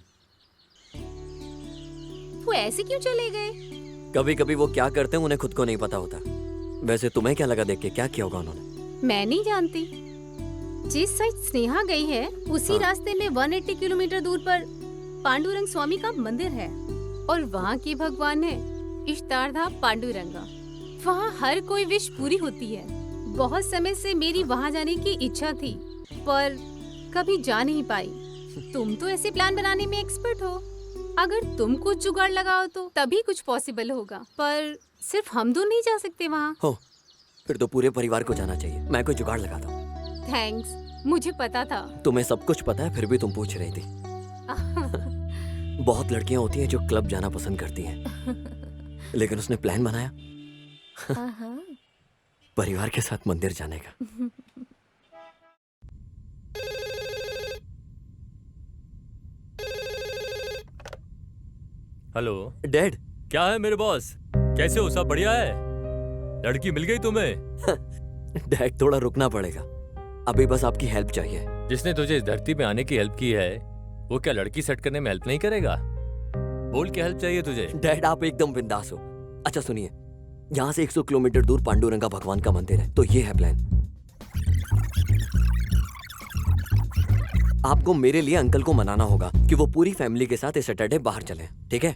वो ऐसे क्यों चले गए? कभी कभी वो क्या करते हैं उन्हें खुद को नहीं पता होता। वैसे तुम्हें क्या लगा देख के, क्या किया होगा उन्होंने? मैं नहीं जानती। जिस साइड स्नेहा गई है उसी रास्ते में 180 किलोमीटर दूर पर पांडुरंग स्वामी का मंदिर है और वहाँ के भगवान है इष्टार्धा पांडुरंगा। वहाँ हर कोई विश पूरी होती है। बहुत समय से मेरी वहाँ जाने की इच्छा थी पर कभी जा नहीं पाई। तुम तो ऐसे प्लान बनाने में एक्सपर्ट हो। अगर तुम कुछ जुगाड़ लगाओ तो तभी कुछ पॉसिबल होगा, पर सिर्फ हम दो नहीं जा सकते वहाँ। हो, फिर तो पूरे परिवार को जाना चाहिए। मैं कोई जुगाड़ लगाता हूँ। थैंक्स, मुझे पता था। तुम्हें सब कुछ पता है फिर भी तुम पूछ रही थी। बहुत लड़कियां होती हैं जो क्लब जाना पसंद करती हैं, लेकिन उसने प्लान बनाया परिवार के साथ मंदिर जाने का। Hello dad. क्या है मेरे बॉस? कैसे हो? सब बढ़िया है? लड़की मिल गई तुम्हें? डैड थोड़ा रुकना पड़ेगा, अभी बस आपकी हेल्प चाहिए। जिसने तुझे इस धरती पे आने की हेल्प की है वो क्या लड़की सेट करने में हेल्प नहीं करेगा? बोल क्या हेल्प चाहिए तुझे? डैड आप एकदम बिंदास हो। अच्छा सुनिए, यहाँ से 100 किलोमीटर दूर पांडुरंगा भगवान का मंदिर है, तो ये है प्लान। आपको मेरे लिए अंकल को मनाना होगा कि वो पूरी फैमिली के साथ इस सैटरडे बाहर चलें, ठीक है?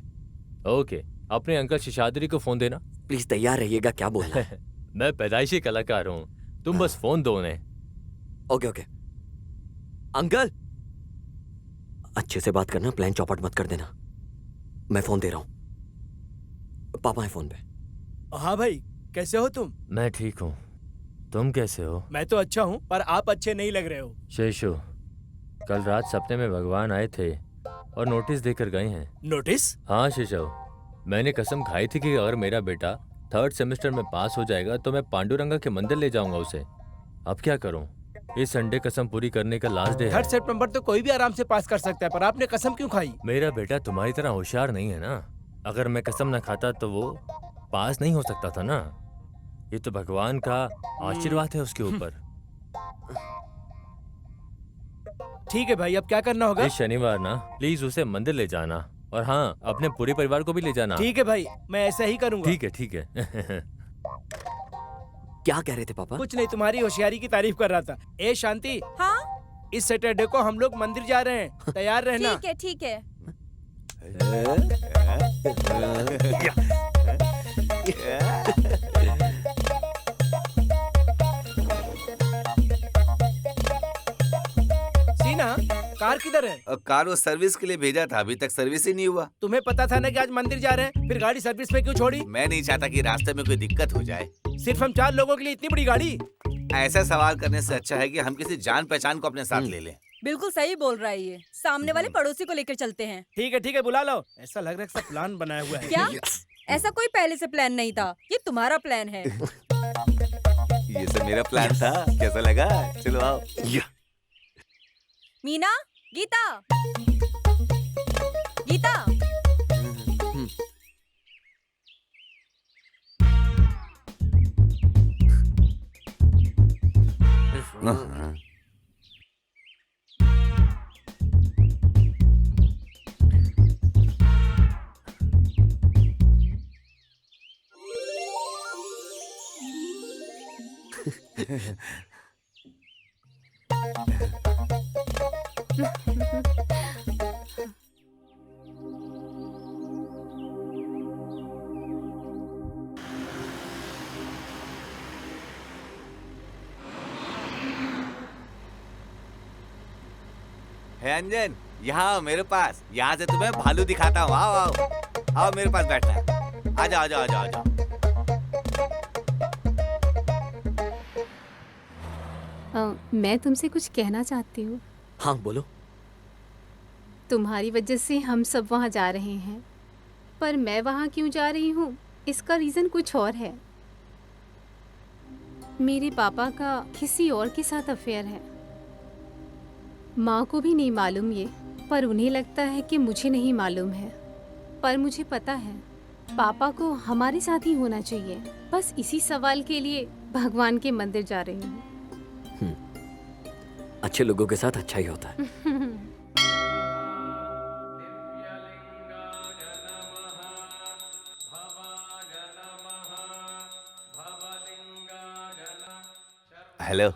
ओके, अपने अंकल शिशाद्री को फोन देना। प्लीज तैयार रहिएगा, क्या बोलना है? मैं पैदाइशी कलाकार हूँ, तुम बस फोन दो उन्हें। Okay okay. अंकल अच्छे से बात करना, प्लान चौपट मत कर देना। मैं फोन दे रहा हूँ, पापा है फोन पे। हाँ भाई, कैसे हो तुम? मैं ठीक हूँ, तुम कैसे हो? मैं तो अच्छा हूँ, पर आप अच्छे नहीं लग रहे हो। शेषु, कल रात सपने में भगवान आए थे और नोटिस देकर गए हैं। नोटिस? हाँ शेषु, मैंने कसम खाई थी कि अगर मेरा बेटा 3rd सेमेस्टर में पास हो जाएगा तो मैं पांडुरंगा के मंदिर ले जाऊंगा उसे। अब क्या करूं? इस संडे कसम पूरी करने का लास्ट डे है। 3 सितंबर तो कोई भी आराम से पास कर सकता है, पर आपने कसम क्यों खाई? मेरा बेटा तुम्हारी तरह होशियार नहीं है ना। अगर मैं कसम न खाता तो वो पास नहीं हो सकता था ना। ये तो भगवान का आशीर्वाद है उसके ऊपर। ठीक है भाई, अब क्या करना होगा? इस शनिवार ना प्लीज उसे मंदिर ले जाना, और हाँ, अपने पूरे परिवार को भी ले जाना। ठीक है भाई, मैं ऐसा ही करूंगा। ठीक है, ठीक है। क्या कह रहे थे पापा? कुछ नहीं, तुम्हारी होशियारी की तारीफ कर रहा था। ए शांति, हाँ इस सैटरडे को हम लोग मंदिर जा रहे हैं, तैयार रहना। ठीक है ठीक है। सीना, कार किधर है? कार वो सर्विस के लिए भेजा था, अभी तक सर्विस ही नहीं हुआ। तुम्हें पता था ना कि आज मंदिर जा रहे हैं, फिर गाड़ी सर्विस में क्यों छोड़ी? मैं नहीं चाहता कि रास्ते में कोई दिक्कत हो जाए। सिर्फ हम 4 लोगों के लिए इतनी बड़ी गाड़ी? ऐसा सवाल करने से अच्छा है कि हम किसी जान पहचान को अपने साथ ले लें। बिल्कुल सही बोल रहा है ये। सामने वाले पड़ोसी को लेकर चलते हैं। ठीक है, बुला लो। ऐसा लग रहा है सब प्लान बनाया हुआ है। क्या? ऐसा कोई पहले से प्लान नहीं था, ये तुम्हारा प्लान है। ये सब मेरा प्लान था। कैसा लगा? चलो आओ। मीना, गीता, गीता। है अंजन, यहाँ आओ मेरे पास। यहाँ से तुम्हें भालू दिखाता हूँ। आओ आओ आओ, मेरे पास बैठना है। आ जाओ आ जाओ आ जाओ आ जाओ। मैं तुमसे कुछ कहना चाहती हूँ। हाँ बोलो। तुम्हारी वजह से हम सब वहाँ जा रहे हैं, पर मैं वहाँ क्यों जा रही हूँ इसका रीज़न कुछ और है। मेरे पापा का किसी और के साथ अफेयर है। माँ को भी नहीं मालूम ये, पर उन्हें लगता है कि मुझे नहीं मालूम है। पर मुझे पता है पापा को हमारे साथ ही होना चाहिए। बस इसी सवाल के लिए भगवान के मंदिर जा रही हूँ। अच्छे लोगों के साथ अच्छा ही होता है। हेलो,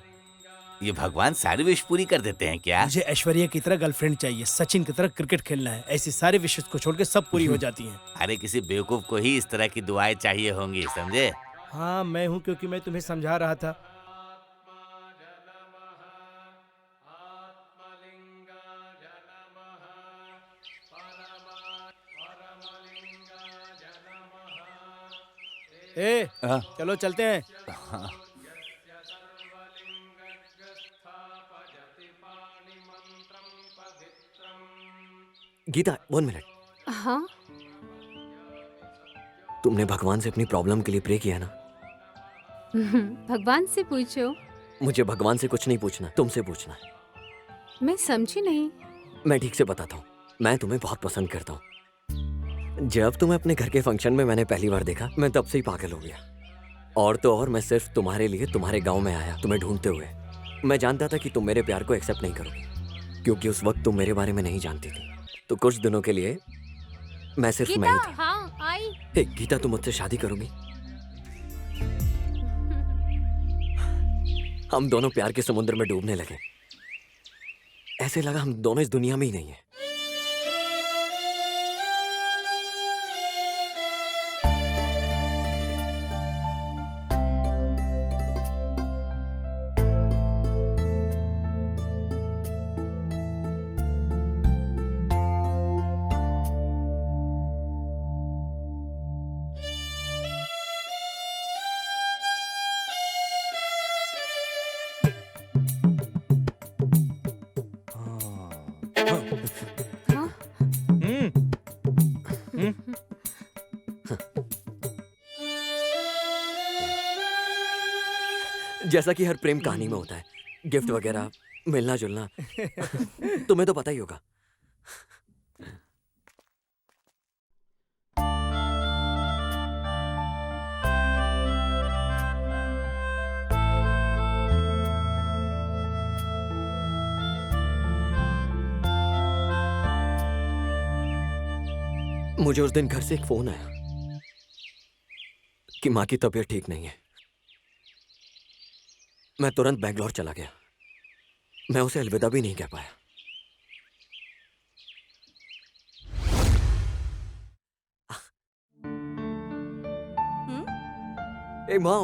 ये भगवान सारी विश पूरी कर देते हैं क्या? मुझे ऐश्वर्या की तरह गर्लफ्रेंड चाहिए, सचिन की तरह क्रिकेट खेलना है। ऐसी सारे विशेष को छोड़ के सब पूरी हो जाती हैं। अरे किसी बेवकूफ को ही इस तरह की दुआएं चाहिए होंगी, समझे? हाँ मैं हूँ, क्योंकि मैं तुम्हें समझा रहा था। ए, चलो चलते हैं। गीता 1 मिनट। हाँ, तुमने भगवान से अपनी प्रॉब्लम के लिए प्रे किया ना? भगवान से पूछो। मुझे भगवान से कुछ नहीं पूछना, तुमसे पूछना है। मैं समझी नहीं। मैं ठीक से बताता हूँ। मैं तुम्हें बहुत पसंद करता हूँ। जब तुम्हें अपने घर के फंक्शन में मैंने पहली बार देखा, मैं तब से ही पागल हो गया। और तो और मैं सिर्फ तुम्हारे लिए तुम्हारे गांव में आया, तुम्हें ढूंढते हुए। मैं जानता था कि तुम मेरे प्यार को एक्सेप्ट नहीं करोगी, क्योंकि उस वक्त तुम मेरे बारे में नहीं जानती थी। तो कुछ दिनों के लिए मैं सिर्फ मैं ही थी। हाँ, आई। हे गीता, तुम मुझसे शादी करोगी? हम दोनों प्यार के समुद्र में डूबने लगे। ऐसे लगा हम दोनों इस दुनिया में ही नहीं है। जैसा कि हर प्रेम कहानी में होता है, गिफ्ट वगैरह, मिलना जुलना। तुम्हें तो पता ही होगा। मुझे उस दिन घर से एक फोन आया कि माँ की तबीयत ठीक नहीं है। मैं तुरंत बैंगलोर चला गया। मैं उसे अलविदा भी नहीं कह पाया। ए माँ,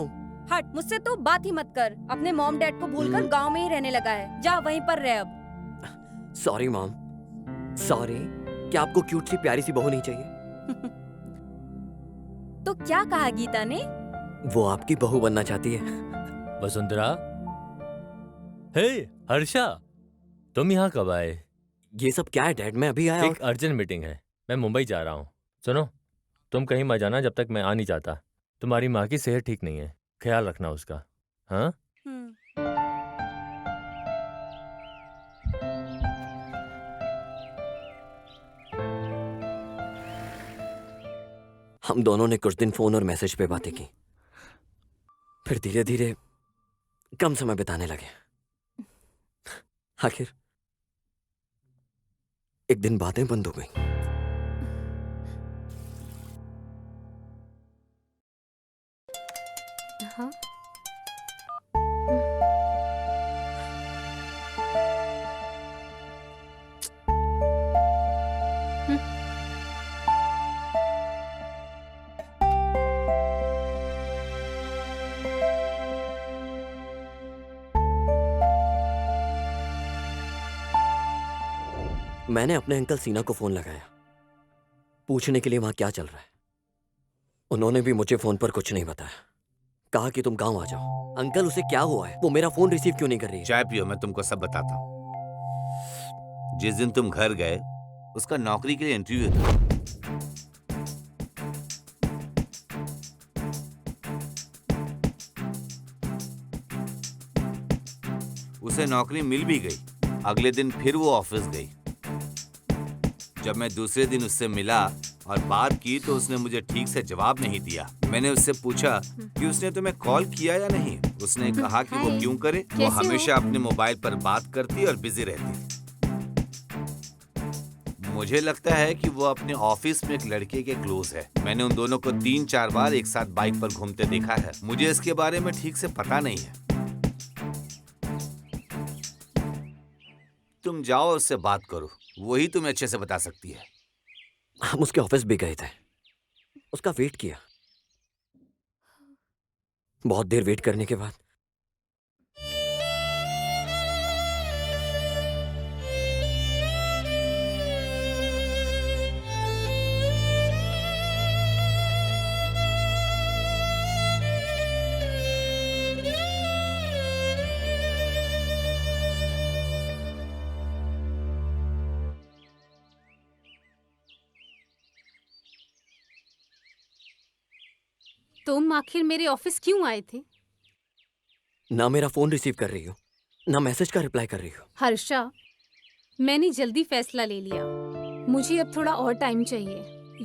हट, मुझसे तो बात ही मत कर। अपने मॉम डैड को भूलकर गांव में ही रहने लगा है। जा वहीं पर रह अब। Sorry mom, sorry. क्या आपको क्यूट सी प्यारी सी बहू नहीं चाहिए? तो क्या कहा गीता ने? वो आपकी बहू बनना चाहती है। वसुंधरा, हे हर्षा, तुम यहाँ कब आए? ये सब क्या है डैड? मैं अभी आया। एक अर्जेंट मीटिंग है, मैं मुंबई जा रहा हूँ। सुनो, तुम कहीं मत जाना जब तक मैं आ नहीं जाता। तुम्हारी माँ की सेहत ठीक नहीं है, ख्याल रखना उसका। हाँ? हम दोनों ने कुछ दिन फोन और मैसेज पे बातें की, फिर धीरे धीरे कम समय बिताने लगे। आखिर एक दिन बातें बंद हो गई। हाँ? मैंने अपने अंकल सीना को फोन लगाया, पूछने के लिए वहां क्या चल रहा है। उन्होंने भी मुझे फोन पर कुछ नहीं बताया। कहा कि तुम गांव आ जाओ। अंकल, उसे क्या हुआ है? वो मेरा फोन रिसीव क्यों नहीं कर रही है? चाय पियो, मैं तुमको सब बताता हूँ। जिस दिन तुम घर गए, उसका नौकरी के लिए इंटरव्यू था। उसे नौकरी मिल भी गई। अगले दिन फिर वो ऑफिस गई। जब मैं दूसरे दिन उससे मिला और बात की तो उसने मुझे ठीक से जवाब नहीं दिया। मैंने उससे पूछा कि उसने तुम्हें कॉल किया या नहीं। उसने कहा कि वो क्यों करे, वो हमेशा अपने मोबाइल पर बात करती और बिजी रहती। मुझे लगता है कि वो अपने ऑफिस में एक लड़के के क्लोज है। मैंने उन दोनों को 3-4 बार एक साथ बाइक पर घूमते देखा है। मुझे इसके बारे में ठीक से पता नहीं है। तुम जाओ और उससे बात करो, वही तुम्हें अच्छे से बता सकती है। हम उसके ऑफिस भी गए थे, उसका वेट किया। बहुत देर वेट करने के बाद तुम आखिर मेरे ऑफिस क्यों आए थे? ना मेरा फोन रिसीव कर रही हो, ना मैसेज का रिप्लाई कर रही हो। हर्षा, मैंने जल्दी फैसला ले लिया। मुझे अब थोड़ा और टाइम चाहिए,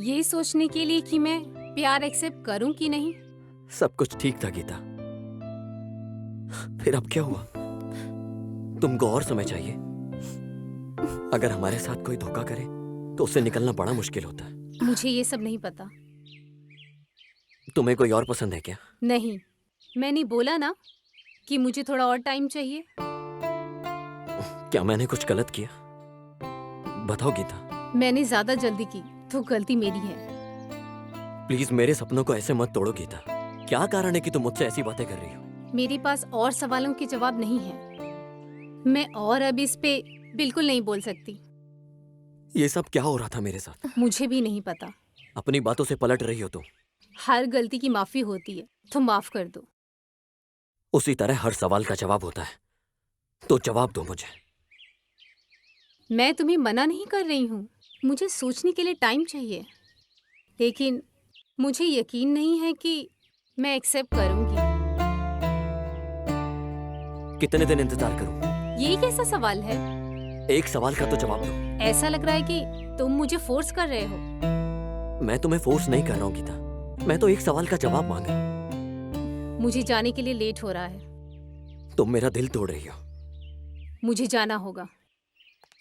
ये सोचने के लिए कि मैं प्यार एक्सेप्ट करूं कि नहीं। सब कुछ ठीक था गीता, फिर अब क्या हुआ? तुमको और समय चाहिए। अगर हमारे साथ कोई धोखा करे तो उससे निकलना बड़ा मुश्किल होता है। मुझे ये सब नहीं पता। तुम्हें कोई और पसंद है क्या? नहीं, मैंने बोला ना कि मुझे थोड़ा और टाइम चाहिए। क्या मैंने कुछ गलत किया? बताओ गीता। मैंने ज्यादा जल्दी की तो गलती मेरी है। प्लीज मेरे सपनों को ऐसे मत तोड़ो गीता। क्या कारण है कि तुम मुझसे ऐसी बातें कर रही हो? मेरे पास और सवालों के जवाब नहीं है। मैं और अब इस पे बिल्कुल नहीं बोल सकती। ये सब क्या हो रहा था मेरे साथ? मुझे भी नहीं पता। अपनी बातों से पलट रही हो तुम। हर गलती की माफी होती है, तो माफ कर दो। उसी तरह हर सवाल का जवाब होता है, तो जवाब दो मुझे। मैं तुम्हें मना नहीं कर रही हूँ, मुझे सोचने के लिए टाइम चाहिए, लेकिन मुझे यकीन नहीं है कि मैं एक्सेप्ट करूंगी। कितने दिन इंतजार करूं? ये कैसा सवाल है? एक सवाल का तो जवाब दो। ऐसा लग रहा है कि तुम मुझे फोर्स कर रहे हो। मैं तुम्हें फोर्स नहीं कर रहा हूँ गीता, मैं तो एक सवाल का जवाब मांग रहा हूँ। मुझे जाने के लिए लेट हो रहा है। तुम मेरा दिल तोड़ रही हो। मुझे जाना होगा।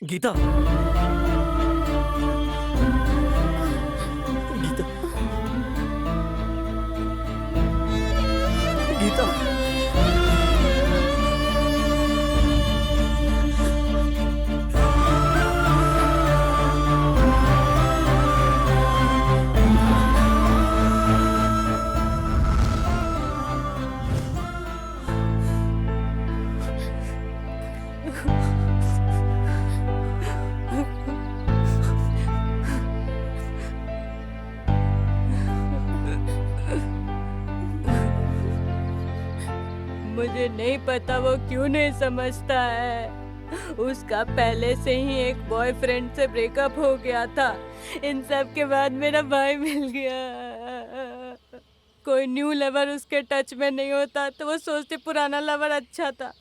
गीता, गीता, गीता। मुझे नहीं पता वो क्यों नहीं समझता है। उसका पहले से ही एक बॉयफ्रेंड से ब्रेकअप हो गया था। इन सब के बाद मेरा भाई मिल गया। कोई न्यू लवर उसके टच में नहीं होता तो वो सोचते पुराना लवर अच्छा था।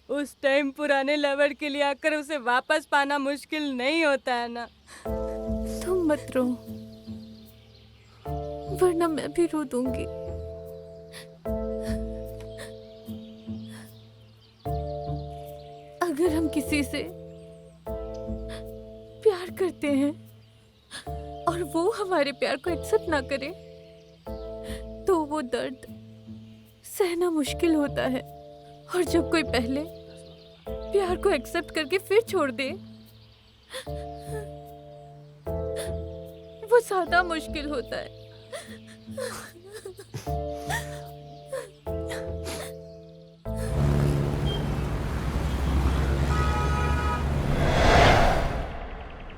उस टाइम पुराने लवर के लिए आकर उसे वापस पाना मुश्किल नहीं होता है ना। तुम मत रो, वरना मैं भी रो दूंगी। अगर हम किसी से प्यार करते हैं और वो हमारे प्यार को एक्सेप्ट ना करे तो वो दर्द सहना मुश्किल होता है। और जब कोई पहले प्यार को एक्सेप्ट करके फिर छोड़ दे वो ज्यादा मुश्किल होता है।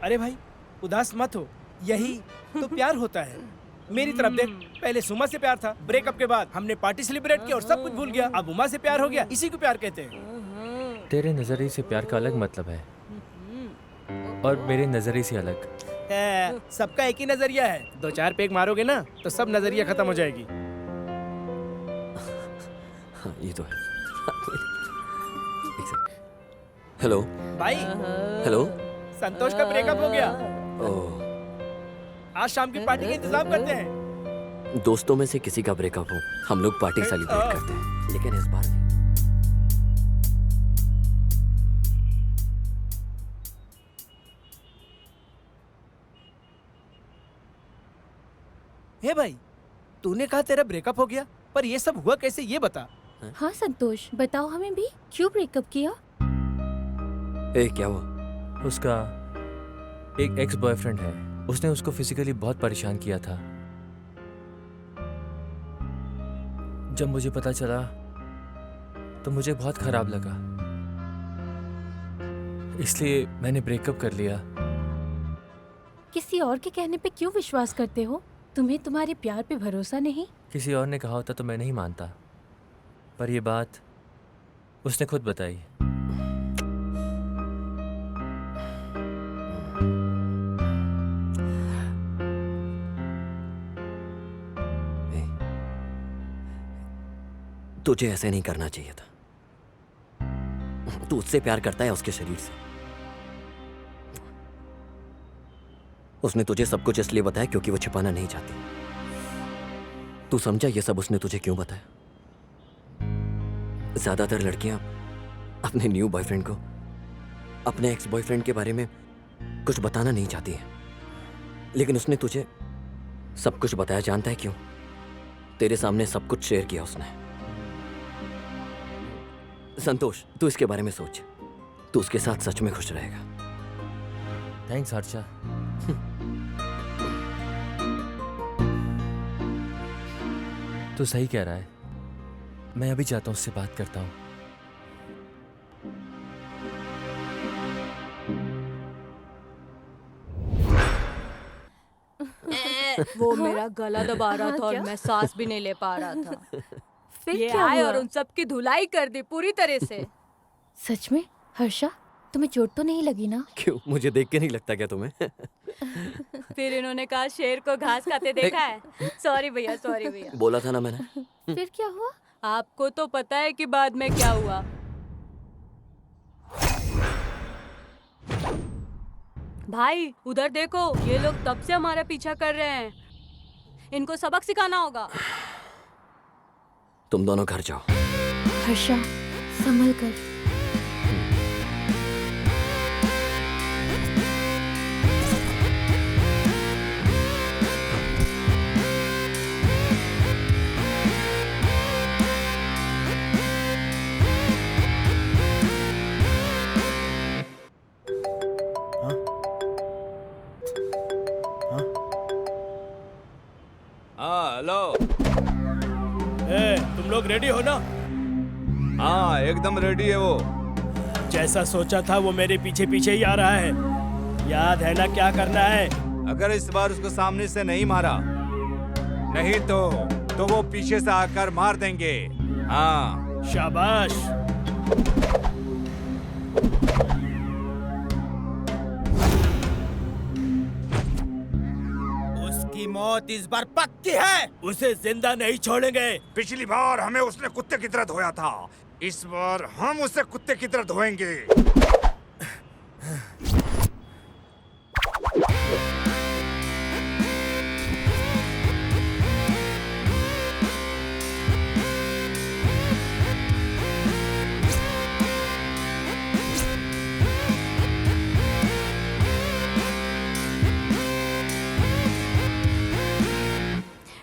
अरे भाई उदास मत हो, यही तो प्यार होता है। मेरी तरफ देख, पहले सुमा से प्यार था, ब्रेकअप के बाद हमने पार्टी सेलिब्रेट की और सब कुछ भूल गया। अब उमा से प्यार हो गया, इसी को प्यार कहते हैं। तेरे नजरिए से प्यार का अलग मतलब है और मेरे नजरिए से अलग। सबका एक ही नजरिया है। 2-4 पेग मारोगे ना तो सब नजरिया खत्म हो जाएगी। हाँ, ये तो है। हेलो भाई, हेलो। संतोष का ब्रेकअप हो गया। ओह, आज शाम की पार्टी का इंतजाम करते हैं। दोस्तों में से किसी का ब्रेकअप हो, हम लोग पार्टी सेलिब्रेट करते हैं, लेकिन इस बार नहीं। हे भाई, तूने कहा तेरा ब्रेकअप हो गया, पर ये सब हुआ कैसे, ये बता। हाँ संतोष, बताओ हमें भी, क्यों ब्रेकअप किया? क्या हुआ? उसका एक एक्स बॉयफ्रेंड है, उसने उसको फिजिकली बहुत परेशान किया था। जब मुझे पता चला तो मुझे बहुत खराब लगा, इसलिए मैंने ब्रेकअप कर लिया। किसी और के कहने पे क्यों विश्वास करते हो? तुम्हें तुम्हारे प्यार पे भरोसा नहीं? किसी और ने कहा होता तो मैं नहीं मानता, पर ये बात उसने खुद बताई। तुझे ऐसे नहीं करना चाहिए था। तू उससे प्यार करता है, उसके शरीर से। उसने तुझे सब कुछ इसलिए बताया क्योंकि वो छिपाना नहीं चाहती। तू समझा ये सब उसने तुझे क्यों बताया? ज्यादातर लड़कियां अपने न्यू बॉयफ्रेंड को अपने एक्स बॉयफ्रेंड के बारे में कुछ बताना नहीं चाहती हैं, लेकिन उसने तुझे सब कुछ बताया। जानता है क्यों? तेरे सामने सब कुछ शेयर किया उसने। संतोष, तू इसके बारे में सोच। तू उसके साथ सच में खुश रहेगा। थैंक्स हर्षा। तू सही कह रहा है, मैं अभी जाता हूँ, उससे बात करता हूँ। वो मेरा गला दबा रहा था और क्या? मैं सांस भी नहीं ले पा रहा था। फिर ये क्या आए हुआ? और उन सब की धुलाई कर दी पूरी तरह से। सच में? हर्षा, तुम्हें चोट तो नहीं लगी ना? क्यों? मुझे देख के नहीं लगता क्या तुम्हें? फिर इन्होंने कहा शेर को घास खाते देखा है। सॉरी भैया, सॉरी भैया। बोला था ना मैंने। फिर क्या हुआ? आपको तो पता है कि बाद में क्या हुआ। भाई उधर देखो, ये लोग तब से हमारा पीछा कर रहे हैं। इनको सबक सिखाना होगा। तुम दोनों घर जाओ। हर्षा, संभल कर। हाँ हेलो। तुम लोग रेडी हो ना? हाँ एकदम रेडी है वो। जैसा सोचा था वो मेरे पीछे पीछे ही आ रहा है। याद है ना क्या करना है? अगर इस बार उसको सामने से नहीं मारा, नहीं तो वो पीछे से आकर मार देंगे। हाँ शाबाश। उसकी मौत इस बार पक्की है। उसे जिंदा नहीं छोड़ेंगे। पिछली बार हमें उसने कुत्ते की तरह धोया था, इस बार हम उसे कुत्ते की तरह धोएंगे।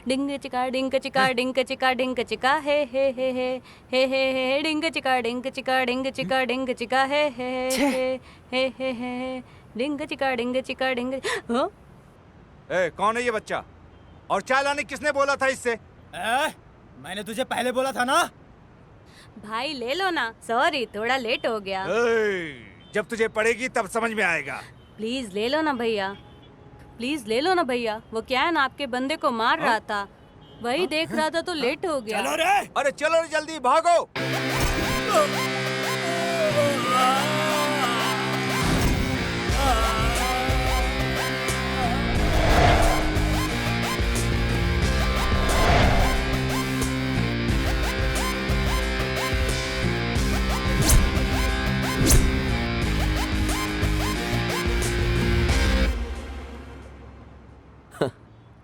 डिंग चिका डिंग चिका डिंग चिका डिंग चिका हे हे हे हे हे हे हे डिंग चिका डिंग चिका डिंग चिका डिंग चिका हे हे हे हे हे हे डिंग चिका डिंग चिका डिंग। हाँ? ए, कौन है ये बच्चा? और चाय लाने किसने बोला था इससे? मैंने तुझे पहले बोला था ना। भाई ले लो ना, सॉरी थोड़ा लेट हो गया। जब तुझे पड़ेगी तब समझ में आएगा। प्लीज ले लो ना भैया, प्लीज ले लो ना भैया। वो क्या है ना, आपके बंदे को मार रहा था, वही देख रहा था तो लेट हो गया। चलो रे! अरे चलो रे, जल्दी भागो।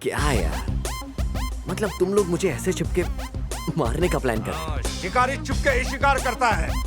क्या है यार, मतलब तुम लोग मुझे ऐसे छिपके मारने का प्लान कर रहे हो? शिकारी चुपके ही शिकार करता है।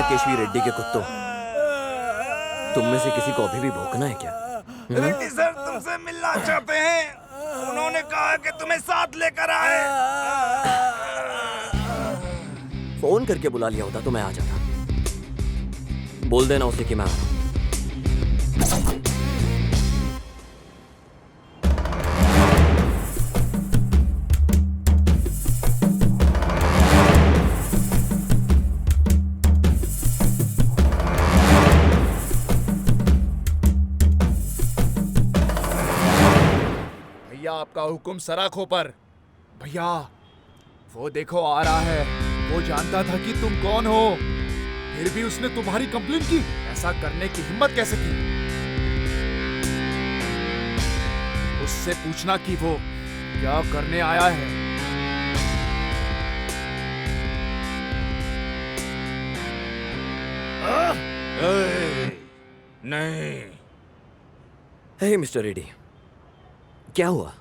केशवी रेड्डी के कुत्तों, तुम में से किसी को अभी भी भौंकना है क्या? रेड्डी सर तुमसे मिलना चाहते हैं। उन्होंने कहा कि तुम्हें साथ लेकर आए। फोन करके बुला लिया होता तो मैं आ जाता। बोल देना उसे कि मैं आ रहा हूं। आपका हुक्म सराखों पर। भैया वो देखो आ रहा है। वो जानता था कि तुम कौन हो, फिर भी उसने तुम्हारी कंप्लेंट की। ऐसा करने की हिम्मत कैसे की? उससे पूछना कि वो क्या करने आया है। नहीं। हे मिस्टर रेड्डी, क्या हुआ?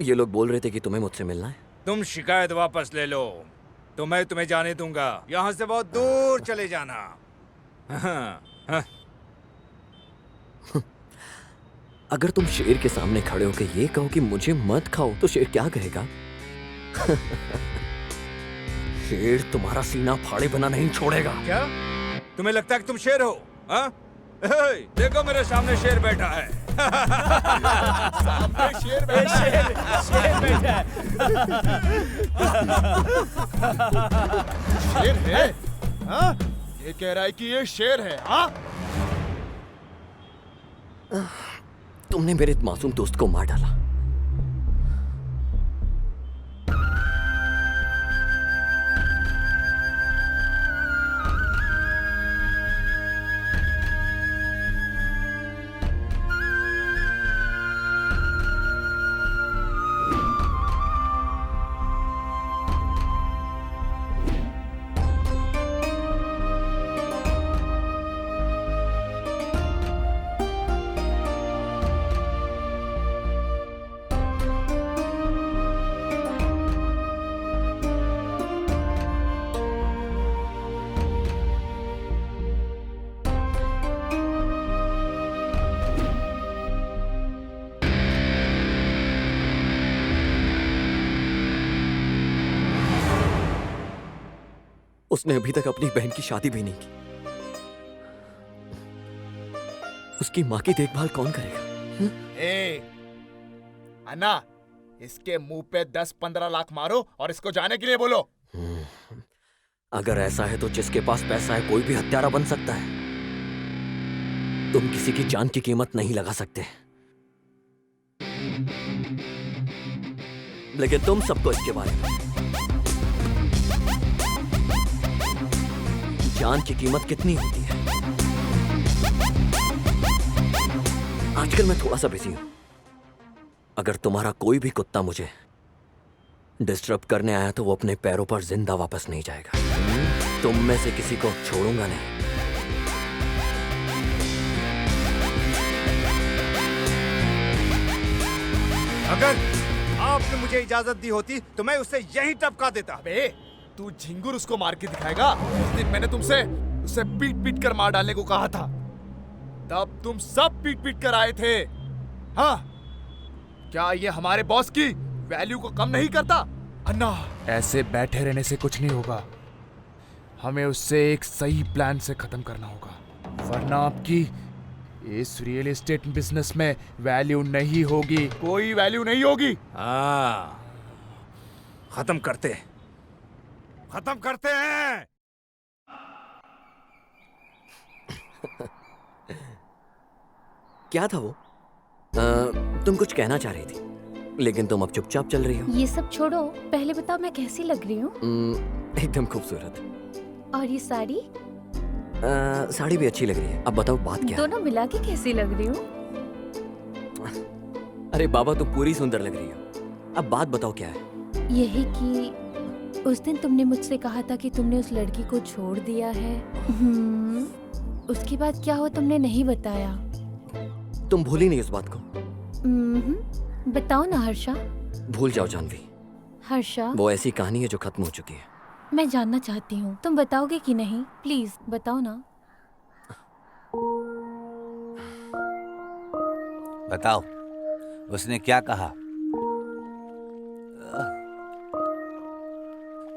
ये लोग बोल रहे थे कि तुम्हें मुझसे मिलना है। तुम शिकायत वापस ले लो तो मैं तुम्हें जाने दूंगा। यहाँ से बहुत दूर चले जाना। अगर तुम शेर के सामने खड़े होकर ये कहो कि मुझे मत खाओ तो शेर क्या कहेगा? शेर तुम्हारा सीना फाड़े बना नहीं छोड़ेगा। क्या तुम्हें लगता है कि तुम शेर हो? हाँ? देखो मेरे सामने शेर बैठा है। सामने शेर बैठा है। शेर बैठा है। शेर है? हाँ? ये कह रहा है कि ये शेर है। हाँ? तुमने मेरे मासूम दोस्त को मार डाला। उसने अभी तक अपनी बहन की शादी भी नहीं की। उसकी मां की देखभाल कौन करेगा? अन्ना, इसके मुंह पे 10-15 लाख मारो और इसको जाने के लिए बोलो। अगर ऐसा है तो जिसके पास पैसा है कोई भी हत्यारा बन सकता है। तुम किसी की जान की कीमत नहीं लगा सकते, लेकिन तुम सबको इसके बारे में जान की कीमत कितनी होती है। आजकल मैं थोड़ा सा बिजी हूं। अगर तुम्हारा कोई भी कुत्ता मुझे डिस्टर्ब करने आया तो वो अपने पैरों पर जिंदा वापस नहीं जाएगा। तुम में से किसी को छोड़ूंगा नहीं। अगर आपने मुझे इजाजत दी होती तो मैं उसे यहीं टपका देता। अबे, तू झिंगुर उसको मार के दिखाएगा। उस दिन मैंने तुमसे उसे पीट पीट कर मार डालने को कहा था, तब तुम सब पीट पीट कर आए थे। हाँ, क्या ये हमारे बॉस की वैल्यू को कम नहीं करता? अन्ना, ऐसे बैठे रहने से कुछ नहीं होगा। हमें उससे एक सही प्लान से खत्म करना होगा, वरना आपकी इस रियल एस्टेट बिजनेस में वैल्यू नहीं होगी, कोई वैल्यू नहीं होगी। हाँ, खत्म करते हैं। क्या था वो? तुम कुछ कहना चाह रही थी, लेकिन तुम अब चुपचाप चल रही हो। ये सब छोड़ो, पहले बताओ मैं कैसी लग रही हूँ? एकदम खूबसूरत। और ये साड़ी? साड़ी भी अच्छी लग रही है। अब बताओ बात क्या है? दोनों मिला के कैसी लग रही हूँ? अरे बाबा, तुम पूरी सुंदर लग रही हो। अब बात बताओ क्या है? यही कि उस दिन तुमने मुझसे कहा था कि तुमने उस लड़की को छोड़ दिया है। उसके बाद क्या हुआ तुमने नहीं बताया। तुम भूली नहीं उस बात को? बताओ ना हर्षा। भूल जाओ जानवी। हर्षा, वो ऐसी कहानी है जो खत्म हो चुकी है। मैं जानना चाहती हूँ, तुम बताओगे कि नहीं? प्लीज बताओ ना। बताओ, उसने क्या कहा?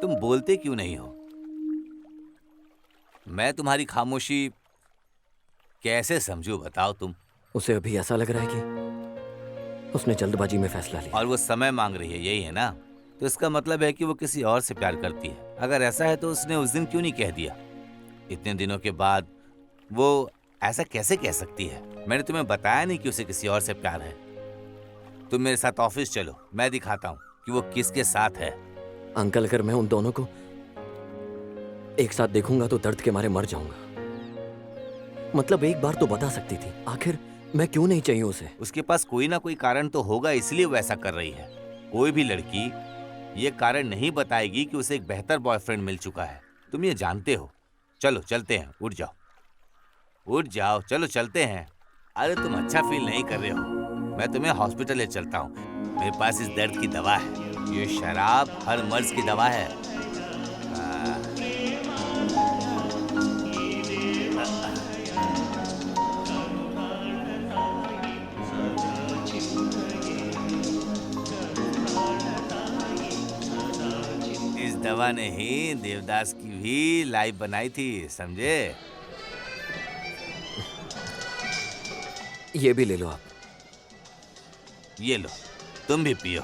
तुम बोलते क्यों नहीं हो? मैं तुम्हारी खामोशी कैसे समझूं, बताओ तुम। उसे अभी ऐसा लग रहा है कि उसने जल्दबाजी में फैसला लिया और वो समय मांग रही है, यही है ना? तो इसका मतलब है कि वो किसी और से प्यार करती है। अगर ऐसा है तो उसने उस दिन क्यों नहीं कह दिया? इतने दिनों के बाद वो ऐसा कैसे कह सकती है? मैंने तुम्हें बताया नहीं कि उसे किसी और से प्यार है। तुम मेरे साथ ऑफिस चलो, मैं दिखाता हूँ कि वो किसके साथ है। अंकल, अगर मैं उन दोनों को एक साथ देखूंगा तो दर्द के मारे मर जाऊंगा। मतलब एक बार तो बता सकती थी, आखिर मैं क्यों नहीं चाहिए उसे? उसके पास कोई ना कोई कारण तो होगा, इसलिए वो ऐसा कर रही है। कोई भी लड़की ये कारण नहीं बताएगी कि उसे एक बेहतर बॉयफ्रेंड मिल चुका है। तुम ये जानते हो। चलो चलते हैं, उठ जाओ, चलो चलते हैं। अरे तुम अच्छा फील नहीं कर रहे हो, मैं तुम्हें हॉस्पिटल ले चलता हूँ। मेरे पास इस दर्द की दवा है। ये शराब हर मर्ज की दवा है। इस दवा ने ही देवदास की भी लाइफ बनाई थी, समझे? ये भी ले लो आप। ये लो, तुम भी पियो।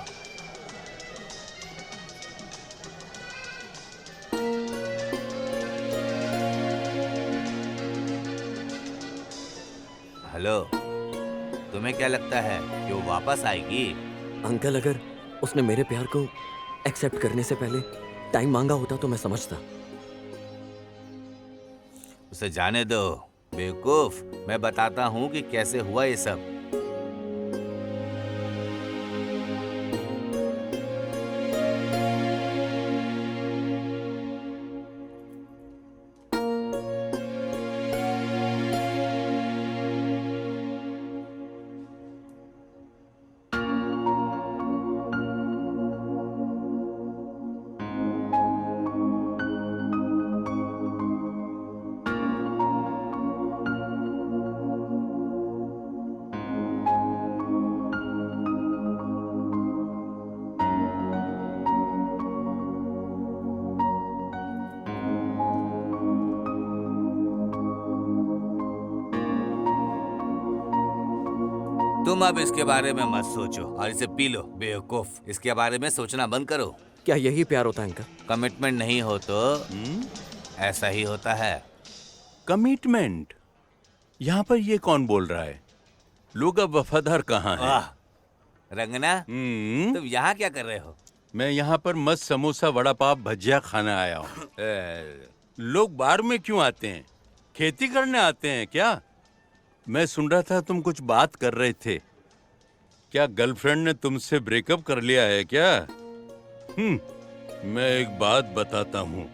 हेलो, तुम्हें क्या लगता है कि वो वापस आएगी? अंकल, अगर उसने मेरे प्यार को एक्सेप्ट करने से पहले टाइम मांगा होता तो मैं समझता। उसे जाने दो बेवकूफ, मैं बताता हूँ कि कैसे हुआ ये सब। तुम अब इसके बारे में मत सोचो और इसे पी लो बेवकूफ। इसके बारे में सोचना बंद करो। क्या यही प्यार होता है अंकल? कमिटमेंट नहीं हो तो ऐसा ही होता है। कमिटमेंट? यहाँ पर ये कौन बोल रहा है? लोग अब वफादार कहाँ हैं? रंगना, तुम यहाँ क्या कर रहे हो? मैं यहाँ पर मस्त समोसा, वड़ा पाव, भजिया खाने आया हूँ। लोग बार में क्यों आते हैं? खेती करने आते हैं क्या? मैं सुन रहा था तुम कुछ बात कर रहे थे। क्या गर्लफ्रेंड ने तुमसे ब्रेकअप कर लिया है क्या? मैं एक बात बताता हूँ,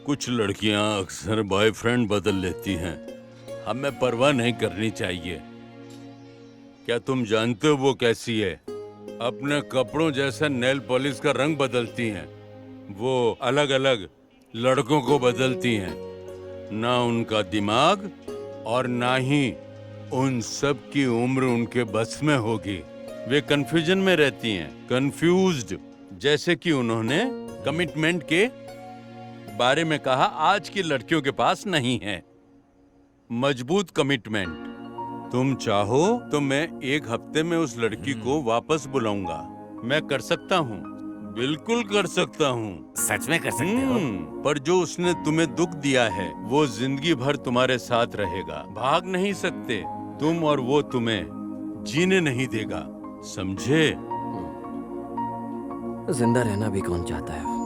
कुछ लड़कियाँ अक्सर बॉयफ्रेंड बदल लेती हैं। हमें परवाह नहीं करनी चाहिए। क्या तुम जानते हो वो कैसी है? अपने कपड़ों जैसा नेल पॉलिश का रंग बदलती हैं। वो अलग अलग लड़कों को बदलती हैं। ना उनका दिमाग और ना ही उन सब की उम्र उनके बस में होगी। वे कंफ्यूजन में रहती हैं, कंफ्यूज्ड। जैसे कि उन्होंने कमिटमेंट के बारे में कहा, आज की लड़कियों के पास नहीं है मजबूत कमिटमेंट। तुम चाहो तो मैं एक हफ्ते में उस लड़की को वापस बुलाऊंगा। मैं कर सकता हूँ, बिल्कुल कर सकता हूँ। सच में कर सकते हो? पर जो उसने तुम्हें दुख दिया है वो जिंदगी भर तुम्हारे साथ रहेगा। भाग नहीं सकते तुम और वो तुम्हें जीने नहीं देगा, समझे? जिंदा रहना भी कौन चाहता है?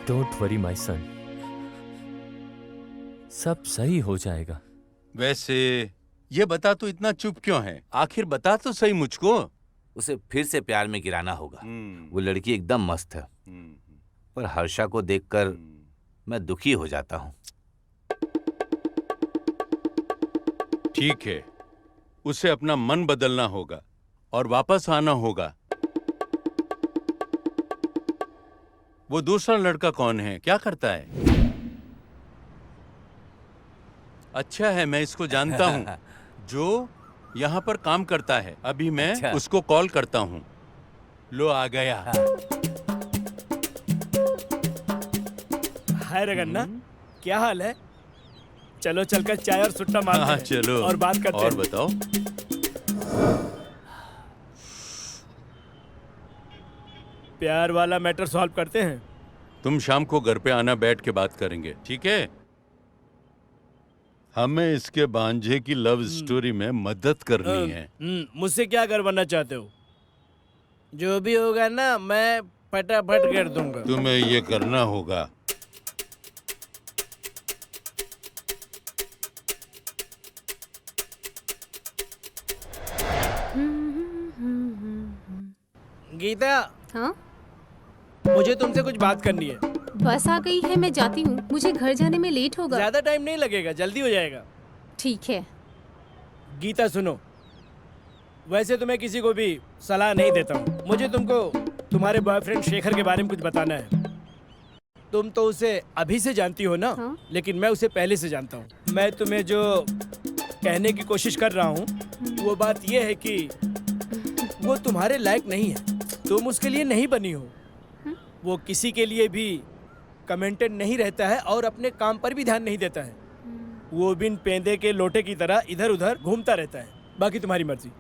डोंट वरी माय सन, सब सही हो जाएगा। वैसे ये बता, तो इतना चुप क्यों है? आखिर बता तो सही मुझको। उसे फिर से प्यार में गिराना होगा। वो लड़की एकदम मस्त है, पर हर्षा को देखकर मैं दुखी हो जाता हूँ। ठीक है, उसे अपना मन बदलना होगा और वापस आना होगा। वो दूसरा लड़का कौन है, क्या करता है? अच्छा है, मैं इसको जानता हूँ, जो यहाँ पर काम करता है। अभी मैं उसको कॉल करता हूँ। लो आ गया। हाय रगन्ना, क्या हाल है? चलो चलकर चाय और सुट्टा मारते हैं। चलो और बात करते और हैं। बताओ। प्यार वाला मैटर सॉल्व करते हैं। तुम शाम को घर पे आना, बैठ के बात करेंगे, ठीक है? हमें इसके भांजे की लव स्टोरी में मदद करनी है। मुझसे क्या करवाना चाहते हो? जो भी होगा ना, मैं फटाफट कर दूंगा। तुम्हें ये करना होगा। गीता, हाँ? मुझे तुमसे कुछ बात करनी है। बस आ गई है, मैं जाती हूँ। मुझे घर जाने में लेट होगा। ज्यादा टाइम नहीं लगेगा, जल्दी हो जाएगा। ठीक है। गीता सुनो, वैसे तो मैं किसी को भी सलाह नहीं देता हूँ। मुझे तुमको तुम्हारे बॉयफ्रेंड शेखर के बारे में कुछ बताना है। तुम तो उसे अभी से जानती हो ना? हाँ? लेकिन मैं उसे पहले से जानता हूँ। मैं तुम्हें जो कहने की कोशिश कर रहा हूँ वो बात यह है कि वो तुम्हारे लायक नहीं है। तुम उसके लिए नहीं बनी हो। वो किसी के लिए भी कमेंटेड नहीं रहता है और अपने काम पर भी ध्यान नहीं देता है। वो बिन पेंदे के लोटे की तरह इधर उधर घूमता रहता है। बाकी तुम्हारी मर्जी।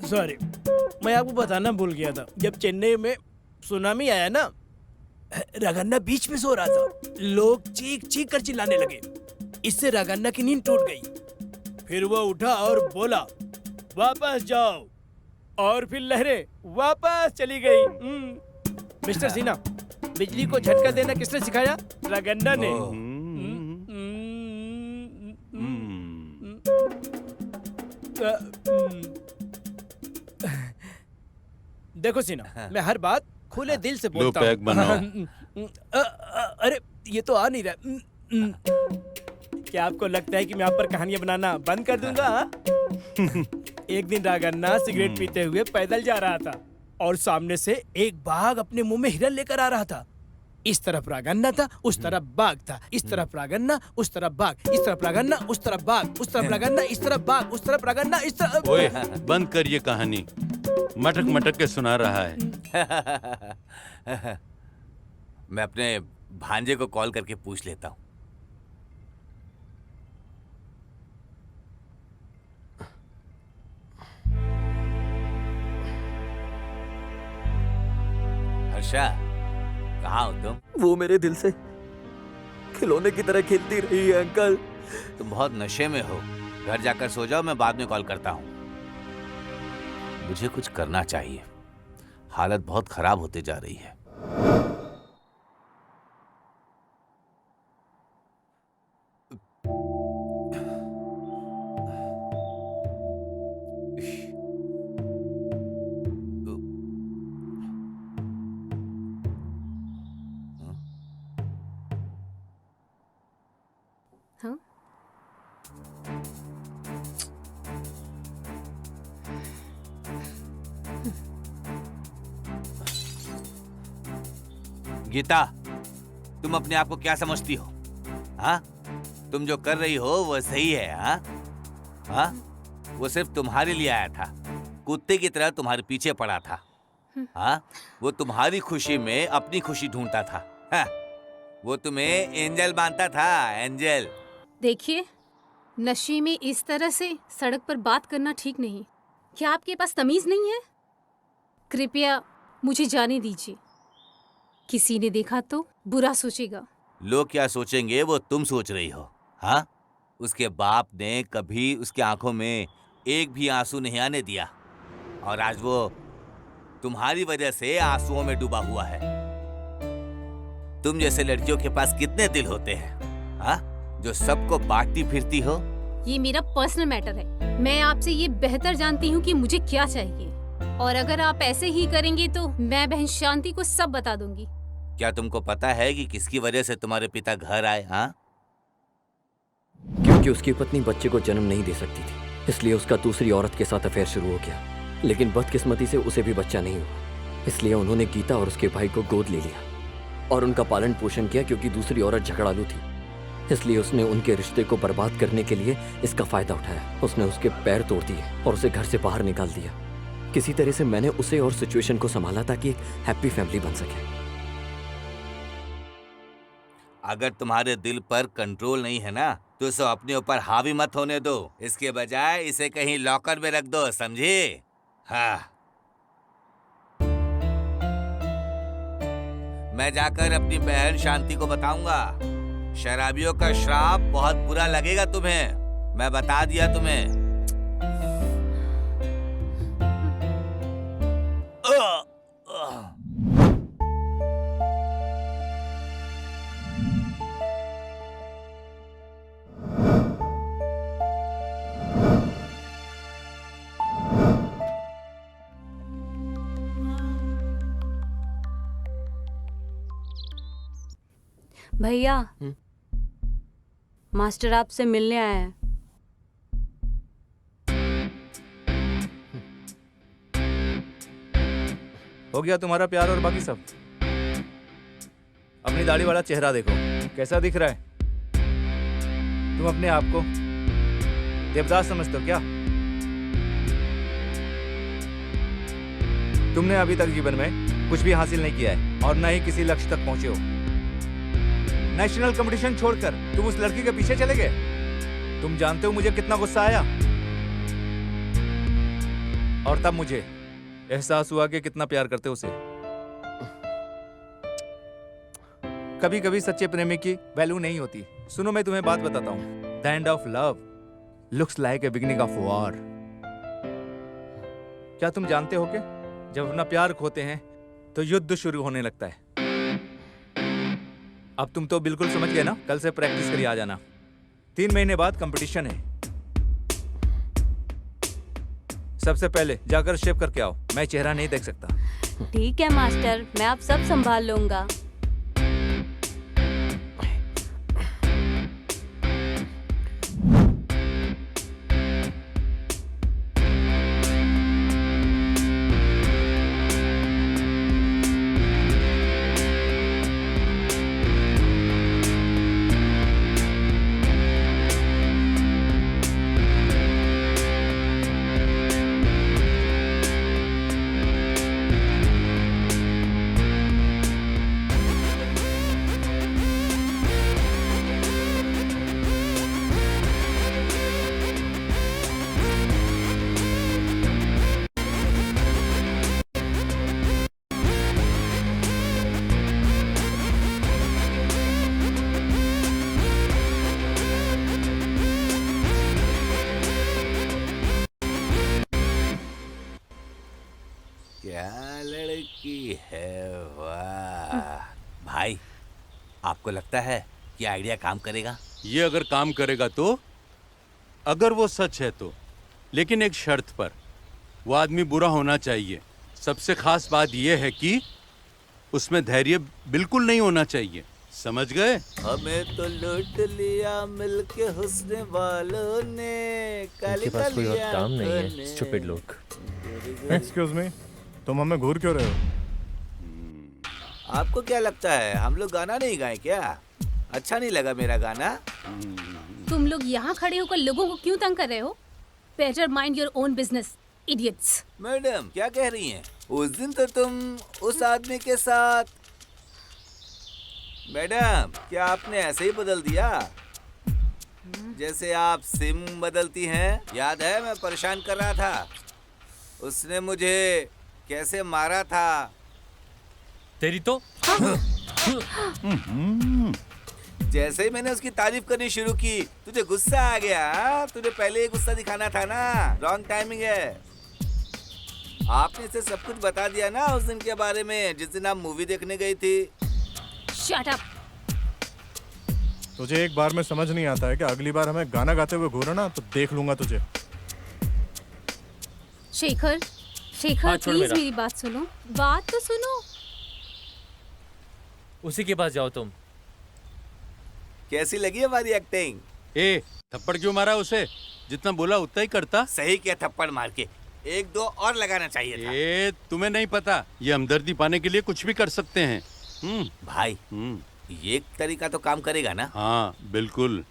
सॉरी, मैं आपको बताना भूल गया था। जब चेन्नई में सुनामी आया ना, राघन्ना बीच में सो रहा था। लोग चीख चीख कर चिल्लाने लगे। इससे राघन्ना की नींद टूट गई। फिर वो उठा और बोला, वापस जाओ। और फिर लहरें वापस चली गई। मिस्टर सिन्हा, बिजली को झटका देना किसने सिखाया? राघन्ना ने। देखो सिन्हा, मैं हर बात खुले दिल से बोलता पैक बनाओ। अरे ये तो आ नहीं रहा। क्या आपको लगता है कि मैं आप पर कहानियां बनाना बंद कर दूंगा? एक दिन राघन्ना सिगरेट पीते हुए पैदल जा रहा था और सामने से एक बाघ अपने मुंह में हिरन लेकर आ रहा था। इस तरफ राघन्ना था, उस तरफ बाघ था। इस तरफ राघन्ना, उस तरफ बाघ। इस तरफ राघन्ना, उस तरफ बाघ। उस तरफ राघन्ना, इस तरफ बाघ। उस तरफ राघन्ना, इस तरफ। ओए, बंद कर ये कहानी। मटक मटक के सुना रहा है। मैं अपने भांजे को कॉल करके पूछ लेता हूँ। हर्षा, कहाँ हो तुम? वो मेरे दिल से खिलौने की तरह खेलती रही है अंकल। तुम बहुत नशे में हो। घर जाकर सो जाओ, मैं बाद में कॉल करता हूँ। मुझे कुछ करना चाहिए। हालत बहुत खराब होते जा रही है। हाँ? गीता, तुम अपने आप को क्या समझती हो? हाँ? तुम जो कर रही हो वो सही है? हाँ? हाँ? वो सिर्फ तुम्हारे लिए आया था। कुत्ते की तरह तुम्हारे पीछे पड़ा था। हाँ? वो तुम्हारी खुशी में अपनी खुशी ढूंढता था। हाँ? वो तुम्हें एंजल मानता था, एंजल। देखिए, नशे में इस तरह से सड़क पर बात करना ठीक नहीं। क्या आपके पास तमीज नहीं है? कृपया मुझे जाने दीजिए। किसी ने देखा तो बुरा सोचेगा। लोग क्या सोचेंगे वो तुम सोच रही हो। हाँ? उसके बाप ने कभी उसकी आंखों में एक भी आंसू नहीं आने दिया, और आज वो तुम्हारी वजह से आंसुओं में डूबा हुआ है। तुम जैसे लड़कियों के पास कितने दिल होते हैं, हाँ? जो सबको बांटती फिरती हो। ये मेरा पर्सनल मैटर है। मैं आपसे ये बेहतर जानती हूँ कि मुझे क्या चाहिए, और अगर आप ऐसे ही करेंगे तो मैं बहन शांति को सब बता दूंगी। क्या तुमको पता है कि किसकी वजह से तुम्हारे पिता घर आए? हाँ? क्योंकि उसकी पत्नी बच्चे को जन्म नहीं दे सकती थी, इसलिए उसका दूसरी औरत के साथ अफेयर शुरू हो गया। लेकिन बदकिस्मती से उसे भी बच्चा नहीं हुआ, इसलिए उन्होंने गीता और उसके भाई को गोद ले लिया और उनका पालन पोषण किया। क्योंकि दूसरी औरत झगड़ालू थी, इसलिए उसने उनके रिश्ते को बर्बाद करने के लिए इसका फायदा उठाया। उसने उसके पैर तोड़ दिए और उसे घर से बाहर निकाल दिया। किसी तरह से मैंने उसे और सिचुएशन को संभाला ताकि एक हैप्पी फैमिली बन सके। अगर तुम्हारे दिल पर कंट्रोल नहीं है ना, तो इसे अपने ऊपर हावी मत होने दो। इसके बजाय इसे कहीं लॉकर में रख दो, समझे? हाँ। मैं जाकर अपनी बहन शांति को बताऊंगा। शराबियों का श्राप बहुत बुरा लगेगा तुम्हें, मैं बता दिया तुम्हें। भैया, मास्टर आपसे मिलने आया है। हो गया तुम्हारा प्यार और बाकी सब? अपनी दाढ़ी वाला चेहरा देखो, कैसा दिख रहा है? तुम अपने आप को देवदास समझते हो क्या? तुमने अभी तक जीवन में कुछ भी हासिल नहीं किया है और न ही किसी लक्ष्य तक पहुंचे हो। नेशनल कंपटीशन छोड़कर तुम उस लड़की के पीछे चले गए। तुम जानते हो मुझे कितना गुस्सा आया, और तब मुझे एहसास हुआ कि कितना प्यार करते हो उसे। कभी कभी सच्चे प्रेमी की वैल्यू नहीं होती। सुनो, मैं तुम्हें बात बताता हूँ। The end of love looks like a beginning of war. क्या तुम जानते हो कि जब अपना प्यार खोते हैं तो युद्ध शुरू होने लगता है। अब तुम तो बिल्कुल समझ गए ना। कल से प्रैक्टिस करिए आ जाना। 3 महीने बाद कंपटीशन है। सबसे पहले जाकर शेव करके आओ, मैं चेहरा नहीं देख सकता। ठीक है मास्टर, मैं आप सब संभाल लूंगा। क्या लड़की है, वाह। भाई, आपको लगता है कि आइडिया काम करेगा? ये अगर काम करेगा तो, अगर वो सच है तो, लेकिन एक शर्त पर। वो आदमी बुरा होना चाहिए। सबसे खास बात यह है कि उसमें धैर्य बिल्कुल नहीं होना चाहिए। समझ गए? हमें तो लूट लिया मिलके हुस्न वालों ने, काली इनके पास कोई और काली काम नहीं आंखों है, ने। स्टूपिड लोग। एक्सक्यूज मी, तुम हमें घूर क्यों रहे हो? आपको क्या लगता है हम लोग गाना नहीं गाए क्या? अच्छा नहीं लगा मेरा गाना? तुम लोग यहाँ खड़े होकर लोगों को क्यों तंग कर रहे हो? Better mind your own business, idiots. Madam क्या कह रही हैं? उस दिन तो तुम उस आदमी के साथ। मैडम क्या आपने ऐसे ही बदल दिया जैसे आप सिम बदलती हैं? याद है मैं परेशान कर रहा था, उसने मुझे कैसे मारा था। तेरी तो जैसे ही मैंने उसकी तारीफ करनी शुरू की तुझे गुस्सा आ गया। हाँ? तुझे पहले ही गुस्सा दिखाना था ना। रॉन्ग टाइमिंग है। आपने इसे सब कुछ बता दिया ना उस दिन के बारे में जिस दिन आप मूवी देखने गई थी। Shut up. तुझे एक बार में समझ नहीं आता है कि अगली बार हमें गाना गाते हुए घूरो ना तो देख लूंगा तुझे। शेखर, शेखर हाँ, छोड़ प्लीज मेरा। मेरी बात सुनो। बात तो सुनो। उसी के पास जाओ तुम। कैसी लगी हमारी एक्टिंग? ए, थप्पड़ क्यों मारा उसे? जितना बोला उतना ही करता। सही क्या थप्पड़ मार के, 1-2 और लगाना चाहिए था। ए, तुम्हें नहीं पता, ये हमदर्दी पाने के लिए कुछ भी कर सकते हैं। भाई ये तरीका तो काम करेगा ना? हाँ बिल्कुल।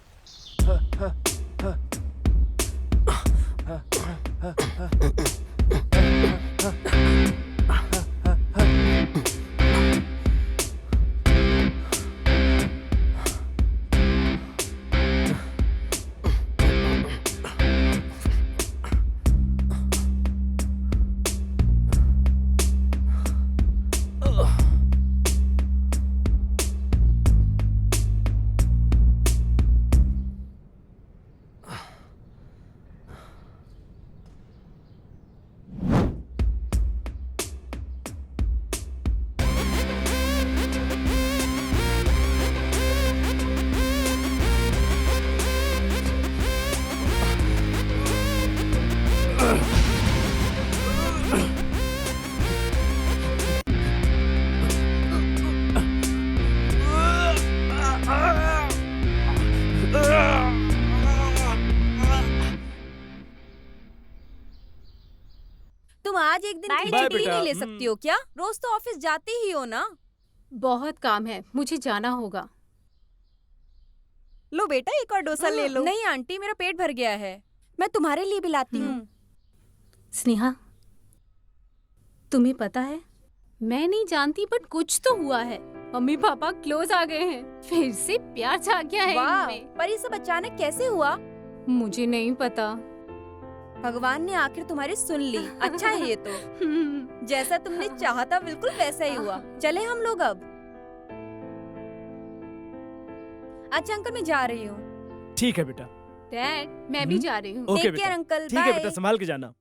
तुम आज एक दिन की बाय छुट्टी बेटा। नहीं ले सकती हो क्या? रोज तो ऑफिस जाती ही हो ना। बहुत काम है, मुझे जाना होगा। लो बेटा एक और डोसा ले लो। नहीं आंटी मेरा पेट भर गया है, मैं तुम्हारे लिए भी लाती हूँ। स्नेहा, तुम्हें पता है मैं नहीं जानती बट कुछ तो हुआ है। मम्मी पापा क्लोज आ गए हैं, फिर से प्यार छा गया है वाह, इनमें। पर ये सब अचानक कैसे हुआ? मुझे नहीं पता। भगवान ने आखिर तुम्हारी सुन ली। अच्छा है ये तो। जैसा तुमने चाहा था बिल्कुल वैसा ही हुआ। चले हम लोग अब। अच्छा अंकल, मैं जा रही हूँ। ठीक है बेटा। डैड, मैं भी जा रही हूँ। ओके टेक बेटा। केयर अंकल, ठीक है बाय। बेटा, संभाल के जाना।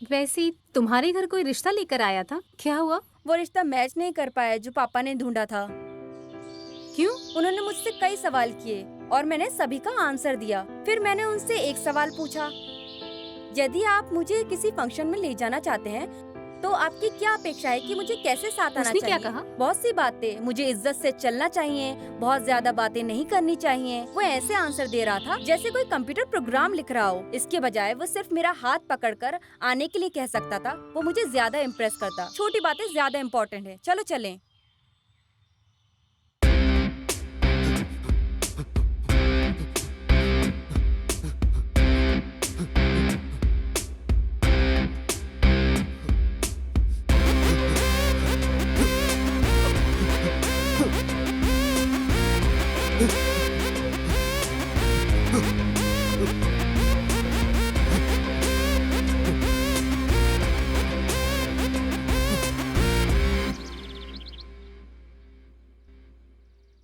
वैसे तुम्हारे घर कोई रिश्ता लेकर आया था, क्या हुआ? वो रिश्ता मैच नहीं कर पाया जो पापा ने ढूंढा था। क्यों? उन्होंने मुझसे कई सवाल किए और मैंने सभी का आंसर दिया। फिर मैंने उनसे एक सवाल पूछा, यदि आप मुझे किसी फंक्शन में ले जाना चाहते हैं तो आपकी क्या अपेक्षा है कि मुझे कैसे साथ आना उसने चाहिए? क्या कहा? बहुत सी बातें। मुझे इज्जत से चलना चाहिए, बहुत ज्यादा बातें नहीं करनी चाहिए। वो ऐसे आंसर दे रहा था जैसे कोई कंप्यूटर प्रोग्राम लिख रहा हो। इसके बजाय वो सिर्फ मेरा हाथ पकड़कर आने के लिए कह सकता था। वो मुझे ज्यादा इम्प्रेस करता। छोटी बातें ज्यादा इम्पोर्टेंट है। चलो चलें।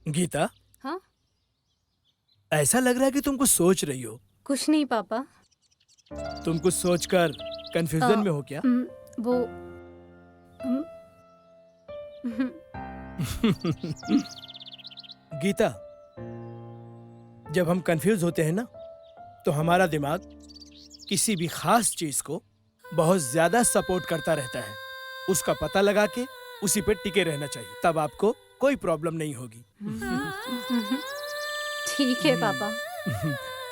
गीता, हाँ? ऐसा लग रहा है कि तुम कुछ सोच रही हो। कुछ नहीं पापा। तुम कुछ सोचकर कंफ्यूजन में हो क्या? वो गीता, जब हम कंफ्यूज होते हैं ना तो हमारा दिमाग किसी भी खास चीज को बहुत ज्यादा सपोर्ट करता रहता है। उसका पता लगा के उसी पे टिके रहना चाहिए, तब आपको कोई प्रॉब्लम नहीं होगी। ठीक है पापा।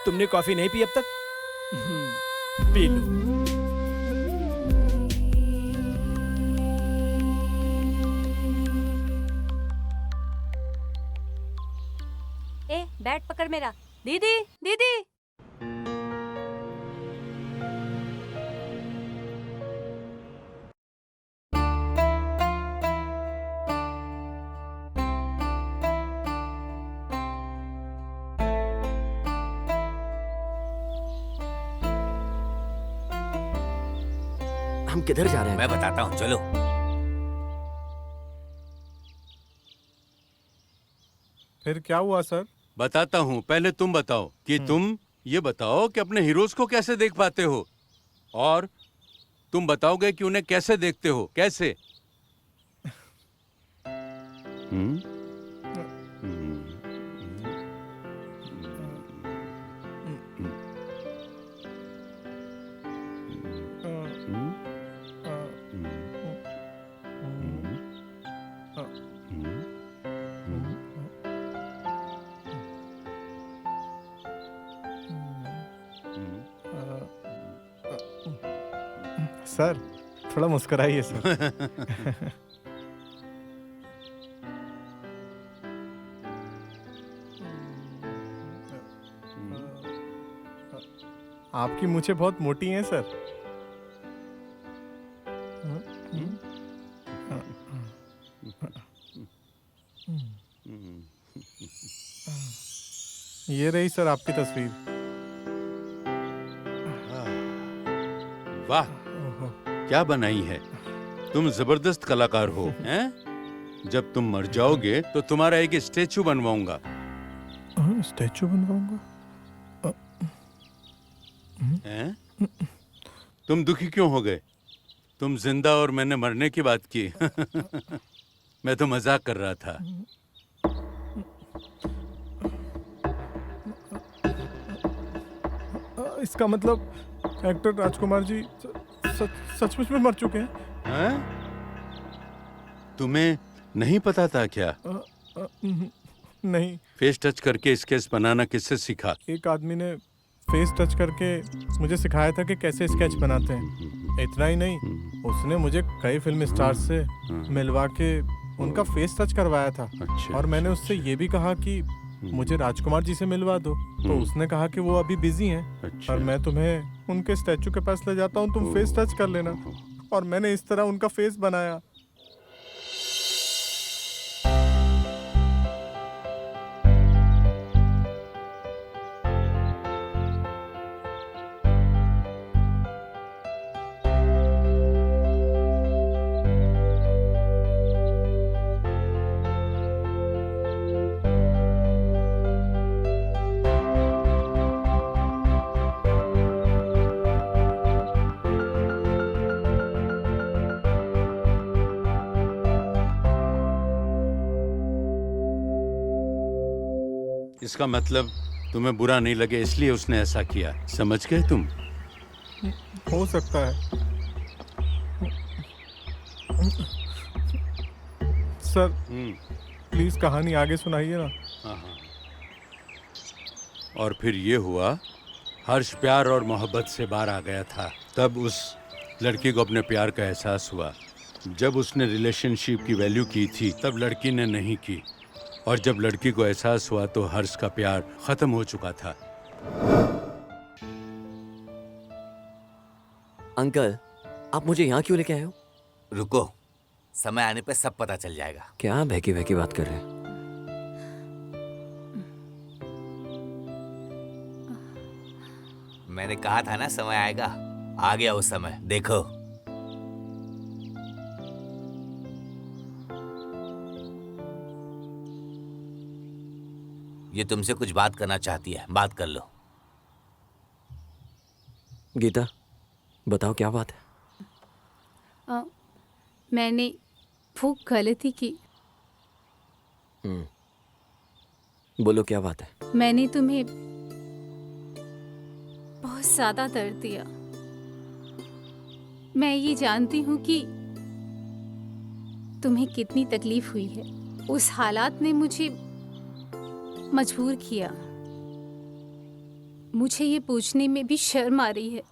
तुमने कॉफी नहीं पी अब तक? P low. ए, बैट पकड़ मेरा। दीदी, दीदी। हम किधर जा रहे हैं? मैं बताता हूँ, चलो। फिर क्या हुआ सर? बताता हूँ, पहले तुम बताओ कि तुम ये बताओ कि अपने हीरोज को कैसे देख पाते हो, और तुम बताओगे कि उन्हें कैसे देखते हो। कैसे? सर थोड़ा मुस्कुराइए सर। आपकी मूंछें बहुत मोटी हैं सर। ये रही सर आपकी तस्वीर। वाह, क्या बनाई है। तुम जबरदस्त कलाकार हो, हैं? जब तुम मर जाओगे तो तुम्हारा एक स्टैचू बनवाऊंगा। स्टैचू बनवाऊंगा? हैं? तुम दुखी क्यों हो गए? तुम जिंदा और मैंने मरने की बात की। मैं तो मजाक कर रहा था। इसका मतलब एक्टर राजकुमार जी सचमुच में मर चुके हैं? हैं? तुम्हें नहीं पता था क्या? नहीं। फेस टच करके स्केच बनाना किससे सीखा? एक आदमी ने फेस टच करके मुझे सिखाया था कि कैसे स्केच बनाते हैं। इतना ही नहीं, उसने मुझे कई फिल्म स्टार्स से मिलवा के उनका फेस टच करवाया था। और मैंने उससे ये भी कहा कि मुझे राजकुमार जी से मिलवा दो, तो उसने कहा कि वो अभी बिजी हैं। और मैं तुम्हें उनके स्टैचू के पास ले जाता हूँ, तुम फेस टच कर लेना। और मैंने इस तरह उनका फेस बनाया। इसका मतलब तुम्हें बुरा नहीं लगे इसलिए उसने ऐसा किया, समझ गए तुम? हो सकता है सर। प्लीज कहानी आगे सुनाइए ना। हाँ। और फिर ये हुआ, हर्ष प्यार और मोहब्बत से बाहर आ गया था। तब उस लड़की को अपने प्यार का एहसास हुआ। जब उसने रिलेशनशिप की वैल्यू की थी तब लड़की ने नहीं की, और जब लड़की को एहसास हुआ तो हर्ष का प्यार खत्म हो चुका था। अंकल, आप मुझे यहाँ क्यों लेके आए हो? रुको, समय आने पे सब पता चल जाएगा। क्या बहकी बहकी बात कर रहे हैं? मैंने कहा था ना समय आएगा, आ गया वो समय। देखो ये तुमसे कुछ बात करना चाहती है, बात कर लो। गीता, बताओ क्या बात है? मैंने वो गलती की। बोलो क्या बात है? मैंने तुम्हें बहुत ज्यादा दर्द दिया। मैं ये जानती हूँ कि तुम्हें कितनी तकलीफ हुई है। उस हालात ने मुझे मजबूर किया। मुझे ये पूछने में भी शर्म आ रही है।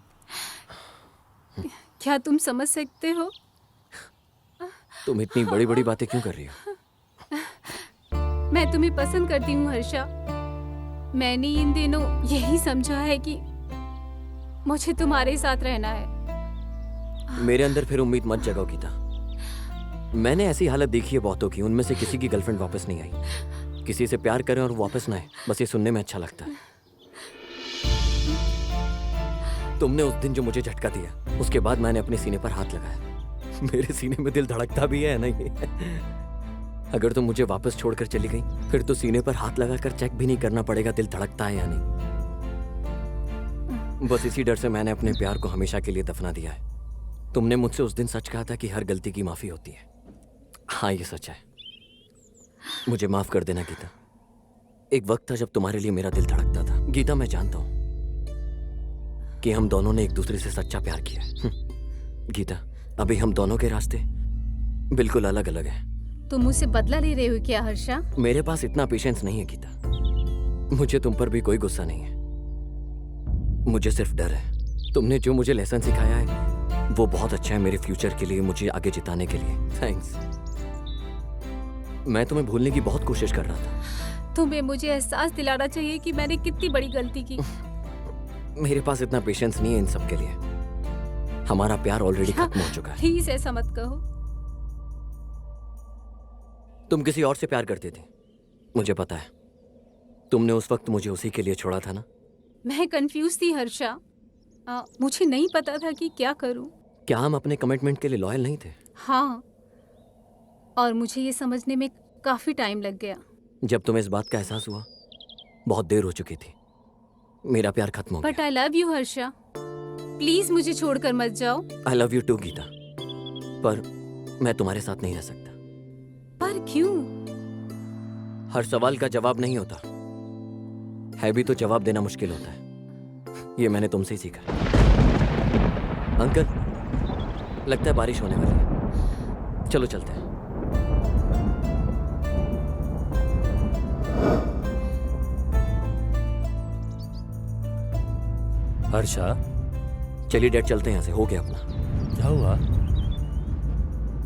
क्या तुम समझ सकते हो? तुम इतनी बड़ी बड़ी बातें क्यों कर रही हो? मैं तुम्हें पसंद करती हूँ हर्षा। मैंने इन दिनों यही समझा है कि मुझे तुम्हारे साथ रहना है। मेरे अंदर फिर उम्मीद मत जगाओ गीता। मैंने ऐसी हालत देखी है बहुतों की, उनमें से किसी की गर्लफ्रेंड वापस नहीं आई। किसी से प्यार करें और वापस ना आए, बस ये सुनने में अच्छा लगता है। तुमने उस दिन जो मुझे झटका दिया, उसके बाद मैंने अपने सीने पर हाथ लगाया। मेरे सीने में दिल धड़कता भी है नहीं? अगर तुम मुझे वापस छोड़कर चली गई, फिर तो सीने पर हाथ लगाकर चेक भी नहीं करना पड़ेगा दिल धड़कता है या नहीं। बस इसी डर से मैंने अपने प्यार को हमेशा के लिए दफना दिया है। तुमने मुझसे उस दिन सच कहा था कि हर गलती की माफी होती है। हाँ, ये सच है। मुझे माफ कर देना गीता। एक वक्त था जब तुम्हारे लिए मेरा दिल धड़कता था। गीता, मैं जानता हूं कि हम दोनों ने एक दूसरे से सच्चा प्यार किया है। गीता, अभी हम दोनों के रास्ते बिल्कुल अलग अलग हैं। तुम मुझसे बदला ले रहे हो क्या हर्षा? मेरे पास इतना पेशेंस नहीं है गीता। मुझे तुम पर भी कोई गुस्सा नहीं है, मुझे सिर्फ डर है। तुमने जो मुझे लेसन सिखाया है वो बहुत अच्छा है मेरे फ्यूचर के लिए, मुझे आगे जिताने के लिए। थैंक्स। मैं तुम्हें भूलने की बहुत कोशिश कर रहा था। तुम्हें मुझे एहसास दिलाना चाहिए कि मैंने कितनी बड़ी गलती की। मेरे पास इतना पेशेंस नहीं है इन सब के लिए। हमारा प्यार ऑलरेडी खत्म हो चुका है। प्लीज ऐसा मत कहो। तुम किसी और से प्यार करते थे, मुझे पता है। तुमने उस वक्त मुझे उसी के लिए छोड़ा था ना? मैं कंफ्यूज थी हर्षा। मुझे नहीं पता था कि क्या करूं। क्या हम अपने कमिटमेंट के लिए लॉयल नहीं थे? हाँ, और मुझे ये समझने में काफी टाइम लग गया। जब तुम्हें इस बात का एहसास हुआ, बहुत देर हो चुकी थी। मेरा प्यार खत्म हो गया। But I love you Harsha. Please मुझे छोड़कर मत जाओ। I love you too Geeta, पर मैं तुम्हारे साथ नहीं रह सकता। पर क्यों? हर सवाल का जवाब नहीं होता है, भी तो जवाब देना मुश्किल होता है। ये मैंने तुमसे ही सीखा। अंकल, लगता है बारिश होने वाली है। चलो चलते हैं। हर्षा, चलिए डैड, चलते हैं यहाँ से। हो गया अपना। क्या हुआ?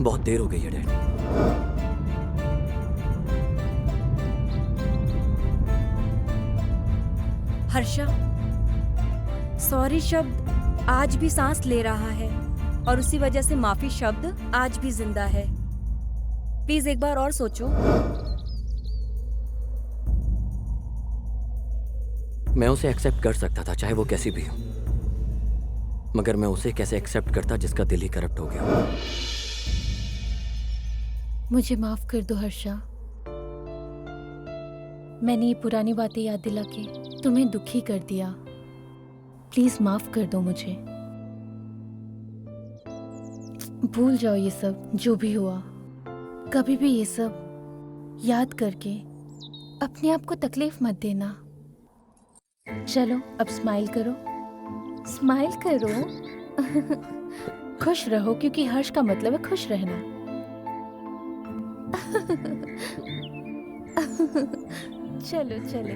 बहुत देर हो गई है डैड। हर्षा, सॉरी शब्द आज भी सांस ले रहा है। और उसी वजह से माफी शब्द आज भी जिंदा है। प्लीज एक बार और सोचो। मैं उसे एक्सेप्ट कर सकता था, चाहे वो कैसी भी हो, मगर मैं उसे कैसे एक्सेप्ट करता जिसका दिल ही करप्ट हो गया। मुझे माफ कर दो हर्षा। मैंने ये पुरानी बातें याद दिला के तुम्हें दुखी कर दिया। प्लीज माफ कर दो मुझे। भूल जाओ ये सब जो भी हुआ। कभी भी ये सब याद करके अपने आप को तकलीफ मत देना। चलो अब स्माइल करो, स्माइल करो। खुश रहो, क्योंकि हर्ष का मतलब है खुश रहना। चलो चलो।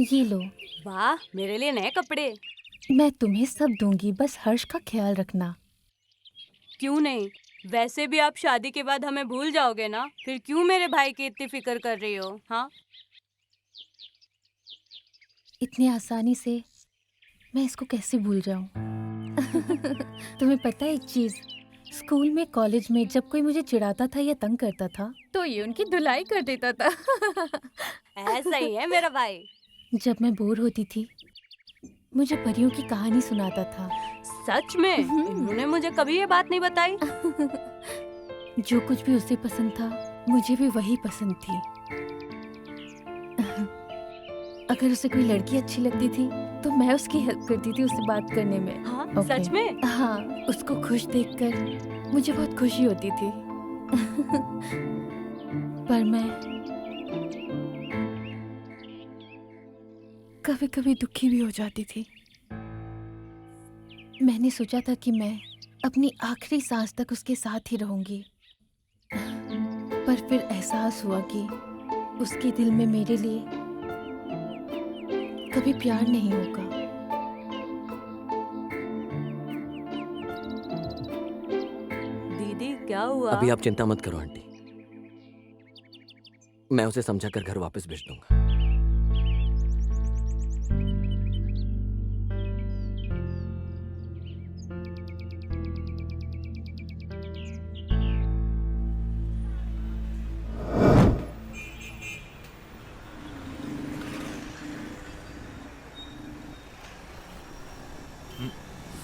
ये लो। वाह, मेरे लिए नए कपड़े। मैं तुम्हें सब दूंगी, बस हर्ष का ख्याल रखना। क्यों नहीं? वैसे भी आप शादी के बाद हमें भूल जाओगे ना, फिर क्यों मेरे भाई की इतनी फिक्र कर रही हो? हाँ, इतनी आसानी से मैं इसको कैसे भूल जाऊं? तुम्हें पता है एक चीज, स्कूल में, कॉलेज में जब कोई मुझे चिढ़ाता था या तंग करता था तो ये उनकी धुलाई कर देता था। ऐसा ही है मेरा भाई। जब मैं बोर होती थी मुझे परियों की कहानी सुनाता था। सच में? इन्होंने मुझे कभी ये बात नहीं बताई। जो कुछ भी उसे पसंद था मुझे भी वही पसंद थी। अगर उसे कोई लड़की अच्छी लगती थी तो मैं उसकी हेल्प करती थी उससे बात करने में। हाँ, सच में? हाँ, उसको खुश देखकर मुझे बहुत खुशी होती थी। पर मैं कभी कभी दुखी भी हो जाती थी। मैंने सोचा था कि मैं अपनी आखिरी सांस तक उसके साथ ही रहूंगी, पर फिर एहसास हुआ कि उसके दिल में मेरे लिए कभी प्यार नहीं होगा। दीदी क्या हुआ? अभी आप चिंता मत करो आंटी, मैं उसे समझाकर घर वापस भेज दूंगा।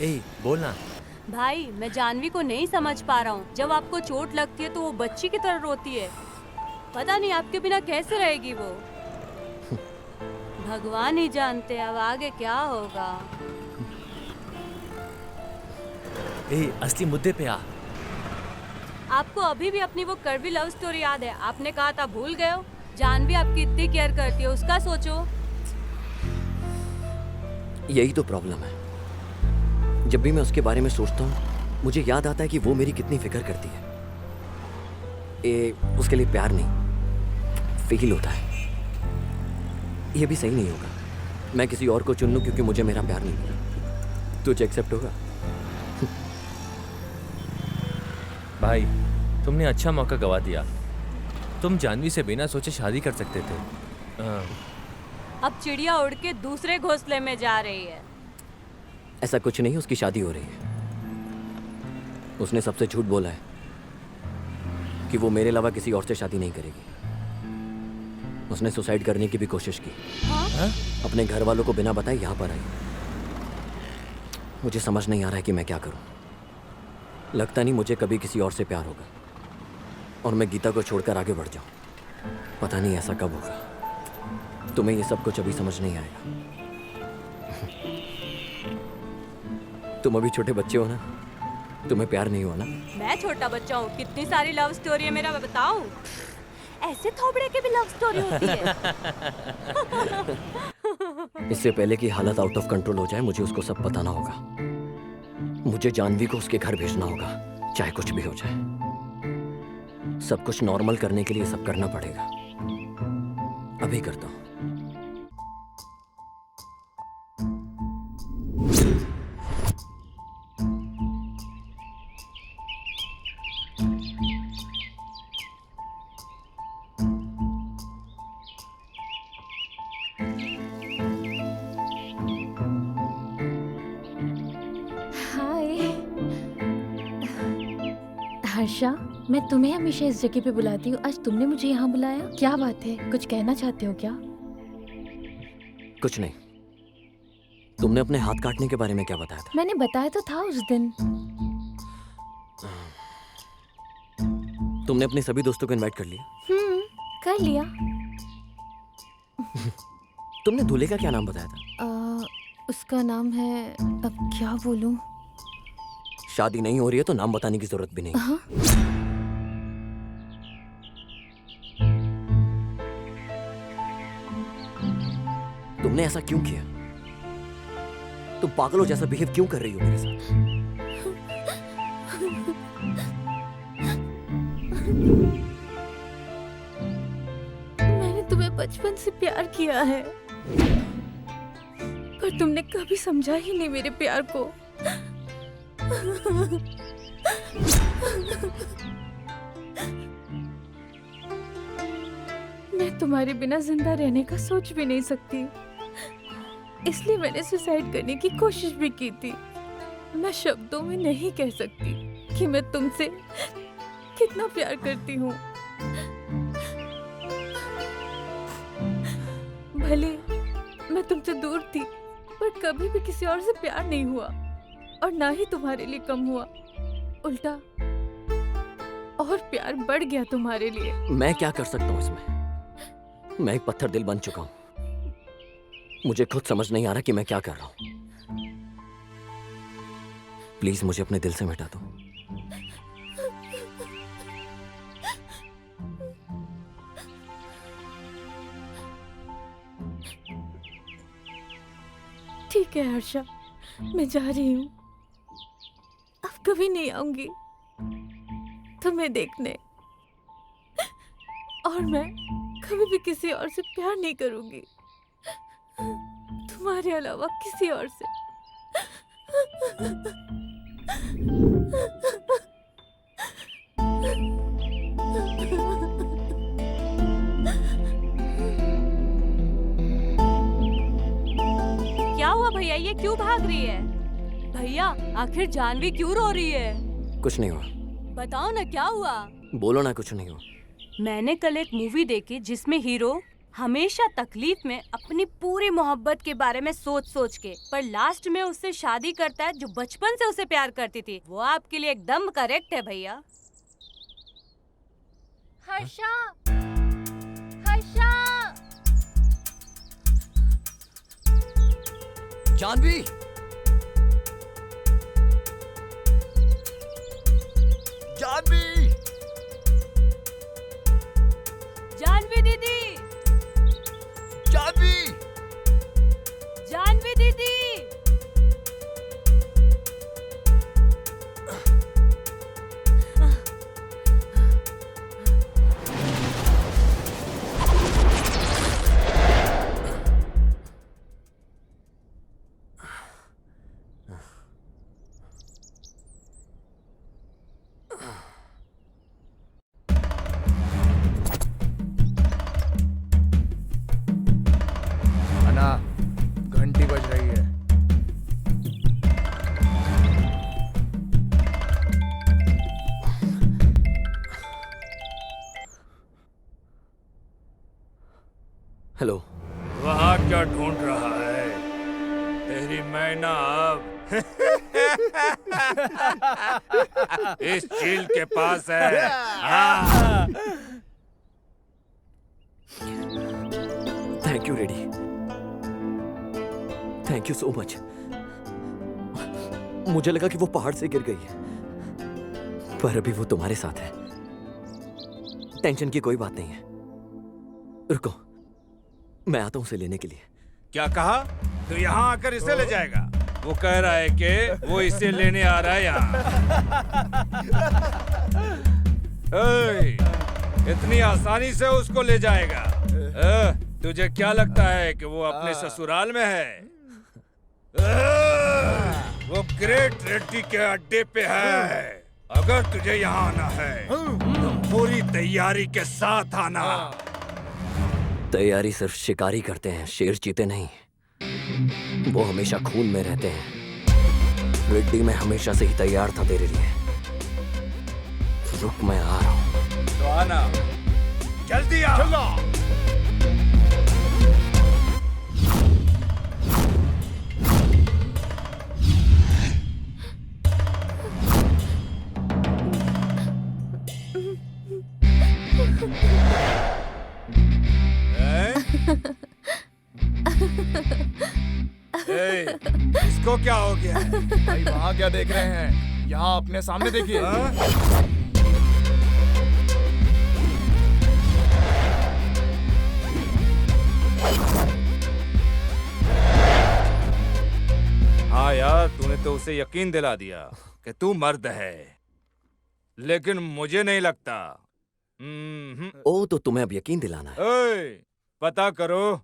ए, बोलना। भाई, मैं जानवी को नहीं समझ पा रहा हूँ। जब आपको चोट लगती है तो वो बच्ची की तरह रोती है। पता नहीं आपके बिना कैसे रहेगी वो। भगवान ही जानते अब आगे क्या होगा। ए, असली मुद्दे पे आ। आपको अभी भी अपनी वो कड़वी लव स्टोरी याद है? आपने कहा था भूल गए हो। जानवी आपकी इतनी केयर करती है, उसका सोचो। यही तो प्रॉब्लम है। जब भी मैं उसके बारे में सोचता हूँ मुझे याद आता है कि वो मेरी कितनी फिक्र करती है। उसके लिए प्यार नहीं, फील होता है। ये भी सही नहीं होगा मैं किसी और को चुन लूं क्योंकि मुझे मेरा प्यार नहीं मिला। तुझे एक्सेप्ट होगा? भाई, तुमने अच्छा मौका गवा दिया। तुम जानवी से बिना सोचे शादी कर सकते थे। अब चिड़िया उड़ के दूसरे घोंसले में जा रही है। ऐसा कुछ नहीं, उसकी शादी हो रही है। उसने सबसे झूठ बोला है कि वो मेरे अलावा किसी और से शादी नहीं करेगी। उसने सुसाइड करने की भी कोशिश की। हाँ? अपने घर वालों को बिना बताए यहाँ पर आई। मुझे समझ नहीं आ रहा है कि मैं क्या करूं। लगता नहीं मुझे कभी किसी और से प्यार होगा और मैं गीता को छोड़कर आगे बढ़ जाऊं। पता नहीं ऐसा कब होगा। तुम्हें ये सब कुछ अभी समझ नहीं आएगा। तुम अभी छोटे बच्चे हो ना, तुम्हें प्यार नहीं हुआ ना? मैं छोटा बच्चा हूँ? कितनी सारी लव स्टोरी है मेरा, मैं बताऊं? ऐसे थोबड़े के भी लव स्टोरी होती है। इससे पहले कि हालत आउट ऑफ कंट्रोल हो जाए मुझे उसको सब बताना होगा। मुझे जानवी को उसके घर भेजना होगा, चाहे कुछ भी हो जाए। सब कुछ नॉर्मल करने के लिए सब करना पड़ेगा। अभी करता हूँ। हर्षा, मैं तुम्हें हमेशा इस जगह पे बुलाती हूँ, आज तुमने मुझे यहाँ बुलाया, क्या बात है? कुछ कहना चाहते हो क्या? कुछ नहीं। तुमने अपने हाथ काटने के बारे में क्या बताया था? मैंने बताया तो था उस दिन। तुमने अपने सभी दोस्तों को इनवाइट कर लिया? कर लिया। तुमने दूल्हे का क्या नाम बताया था? उसका नाम है, अब क्या बोलूं? शादी नहीं हो रही है तो नाम बताने की जरूरत भी नहीं। तुमने ऐसा क्यों किया? तुम पागलों जैसा बिहेव क्यों कर रही हो मेरे साथ? मैंने तुम्हें बचपन से प्यार किया है, पर तुमने कभी समझा ही नहीं मेरे प्यार को। मैं तुम्हारे बिना जिंदा रहने का सोच भी नहीं सकती, इसलिए मैंने सुसाइड करने की कोशिश भी की थी। मैं शब्दों में नहीं कह सकती कि मैं तुमसे कितना प्यार करती हूँ। भले मैं तुमसे दूर थी, पर कभी भी किसी और से प्यार नहीं हुआ, और ना ही तुम्हारे लिए कम हुआ, उल्टा और प्यार बढ़ गया तुम्हारे लिए। मैं क्या कर सकता हूँ इसमें? मैं एक पत्थर दिल बन चुका हूँ। मुझे खुद समझ नहीं आ रहा कि मैं क्या कर रहा हूँ। प्लीज मुझे अपने दिल से मिटा दो। ठीक है हर्षा, मैं जा रही हूँ, अब कभी नहीं आऊंगी तुम्हें देखने, और मैं कभी भी किसी और से प्यार नहीं करूंगी, तुम्हारे अलावा किसी और से। क्या हुआ भैया, ये क्यों भाग रही है? भैया आखिर जानवी क्यों रो रही है? कुछ नहीं हुआ। बताओ ना क्या हुआ? बोलो ना, कुछ नहीं हुआ। मैंने कल एक मूवी देखी जिसमें हीरो हमेशा तकलीफ में अपनी पूरी मोहब्बत के बारे में सोच सोच के, पर लास्ट में उससे शादी करता है जो बचपन से उसे प्यार करती थी। वो आपके लिए एकदम करेक्ट है भैया। हर्षा, हर्षा, जानवी, जानवी, जानवी दीदी, जानवी, जानवी दीदी। घंटी बज रही है। हेलो। वहाँ क्या ढूंढ रहा है? तेरी मैना अब इस झील के पास है। हाँ। Thank you ready, thank you so much. मुझे लगा कि वो पहाड़ से गिर गई है, पर अभी वो तुम्हारे साथ है। टेंशन की कोई बात नहीं है। रुको, मैं आता हूं उसे लेने के लिए। क्या कहा? तो यहाँ आकर इसे ले जाएगा? वो कह रहा है कि वो इसे लेने आ रहा है यहाँ। इतनी आसानी से उसको ले जाएगा? तुझे क्या लगता है कि वो अपने ससुराल में है? वो ग्रेट रेड्डी के अड्डे पे है। अगर तुझे यहाँ आना है तो पूरी तैयारी के साथ आना। तैयारी सिर्फ शिकारी करते हैं, शेर जीते नहीं। वो हमेशा खून में रहते हैं। रेड्डी मैं हमेशा से ही तैयार था तेरे लिए। रुक, मैं आ रहा हूँ। तो आना, जल्दी आ। चलो। इसको क्या हो गया? भाई वहाँ क्या देख रहे हैं? यहाँ अपने सामने देखिए। हाँ यार, तूने तो उसे यकीन दिला दिया कि तू मर्द है, लेकिन मुझे नहीं लगता। ओ, तो तुम्हें अब यकीन दिलाना है। ओए, पता करो।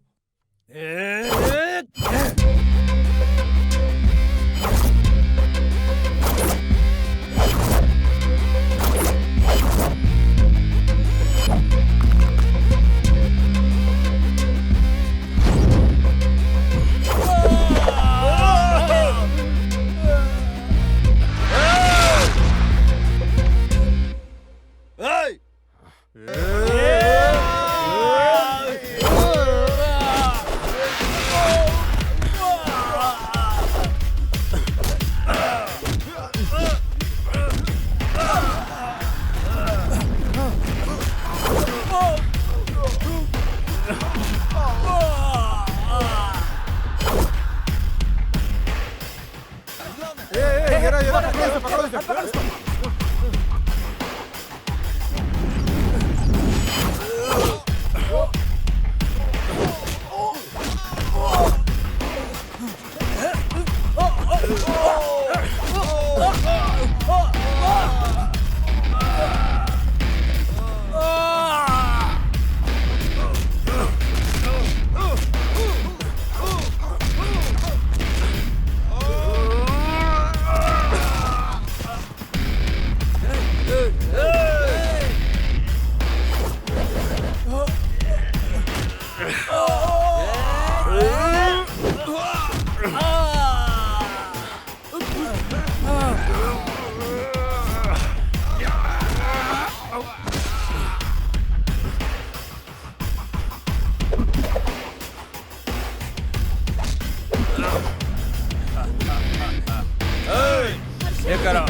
लेकर आओ।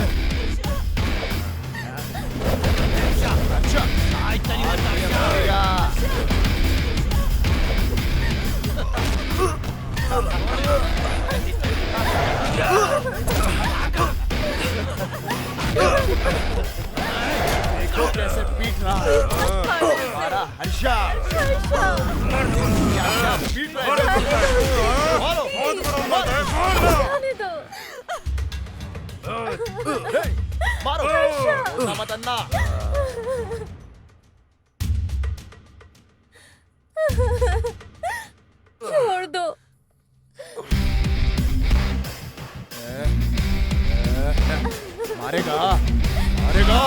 देखो कैसे पीट रहा है हमारा हर्षा। पीट रहा है। मारो मत अन्ना। छोड़ दो। मारेगा मारेगा।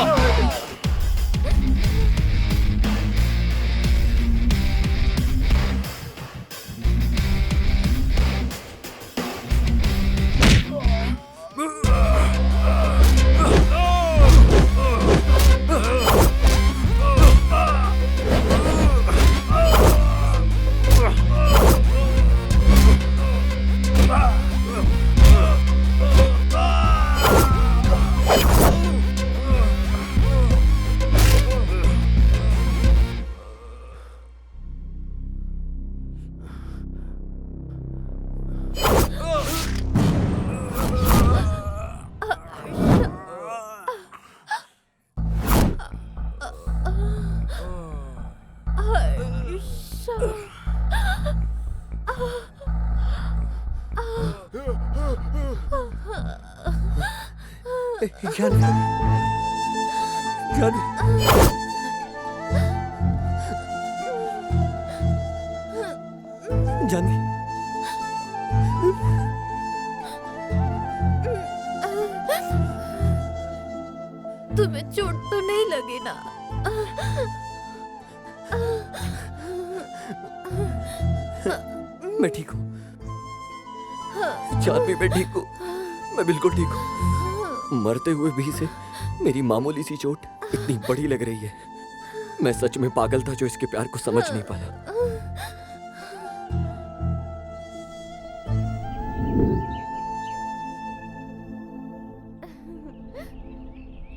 जानवी, तुम्हें चोट तो नहीं लगी ना? मैं ठीक हूँ जानवी, मैं ठीक हूँ। मैं बिल्कुल ठीक हूँ। मरते हुए भी से मेरी मामूली सी चोट इतनी बड़ी लग रही है। मैं सच में पागल था जो इसके प्यार को समझ नहीं पाया।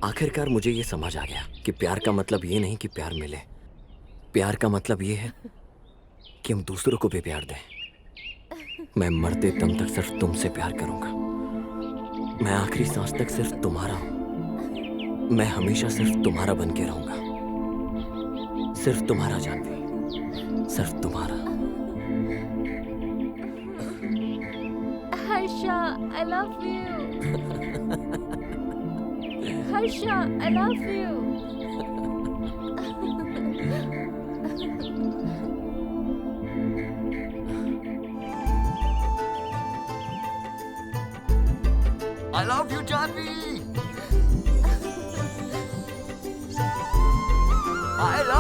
आखिरकार मुझे ये समझ आ गया कि प्यार का मतलब ये नहीं कि प्यार मिले। प्यार का मतलब ये है कि हम दूसरों को भी प्यार दें। मैं मरते दम तक सिर्फ तुमसे प्यार करूंगा। मैं आखिरी सांस तक सिर्फ तुम्हारा हूं। मैं हमेशा सिर्फ तुम्हारा बन के रहूंगा। सिर्फ तुम्हारा जानवी, सिर्फ तुम्हारा। Harsha, I love you. Harsha, I love you. I love you, Janvi. I love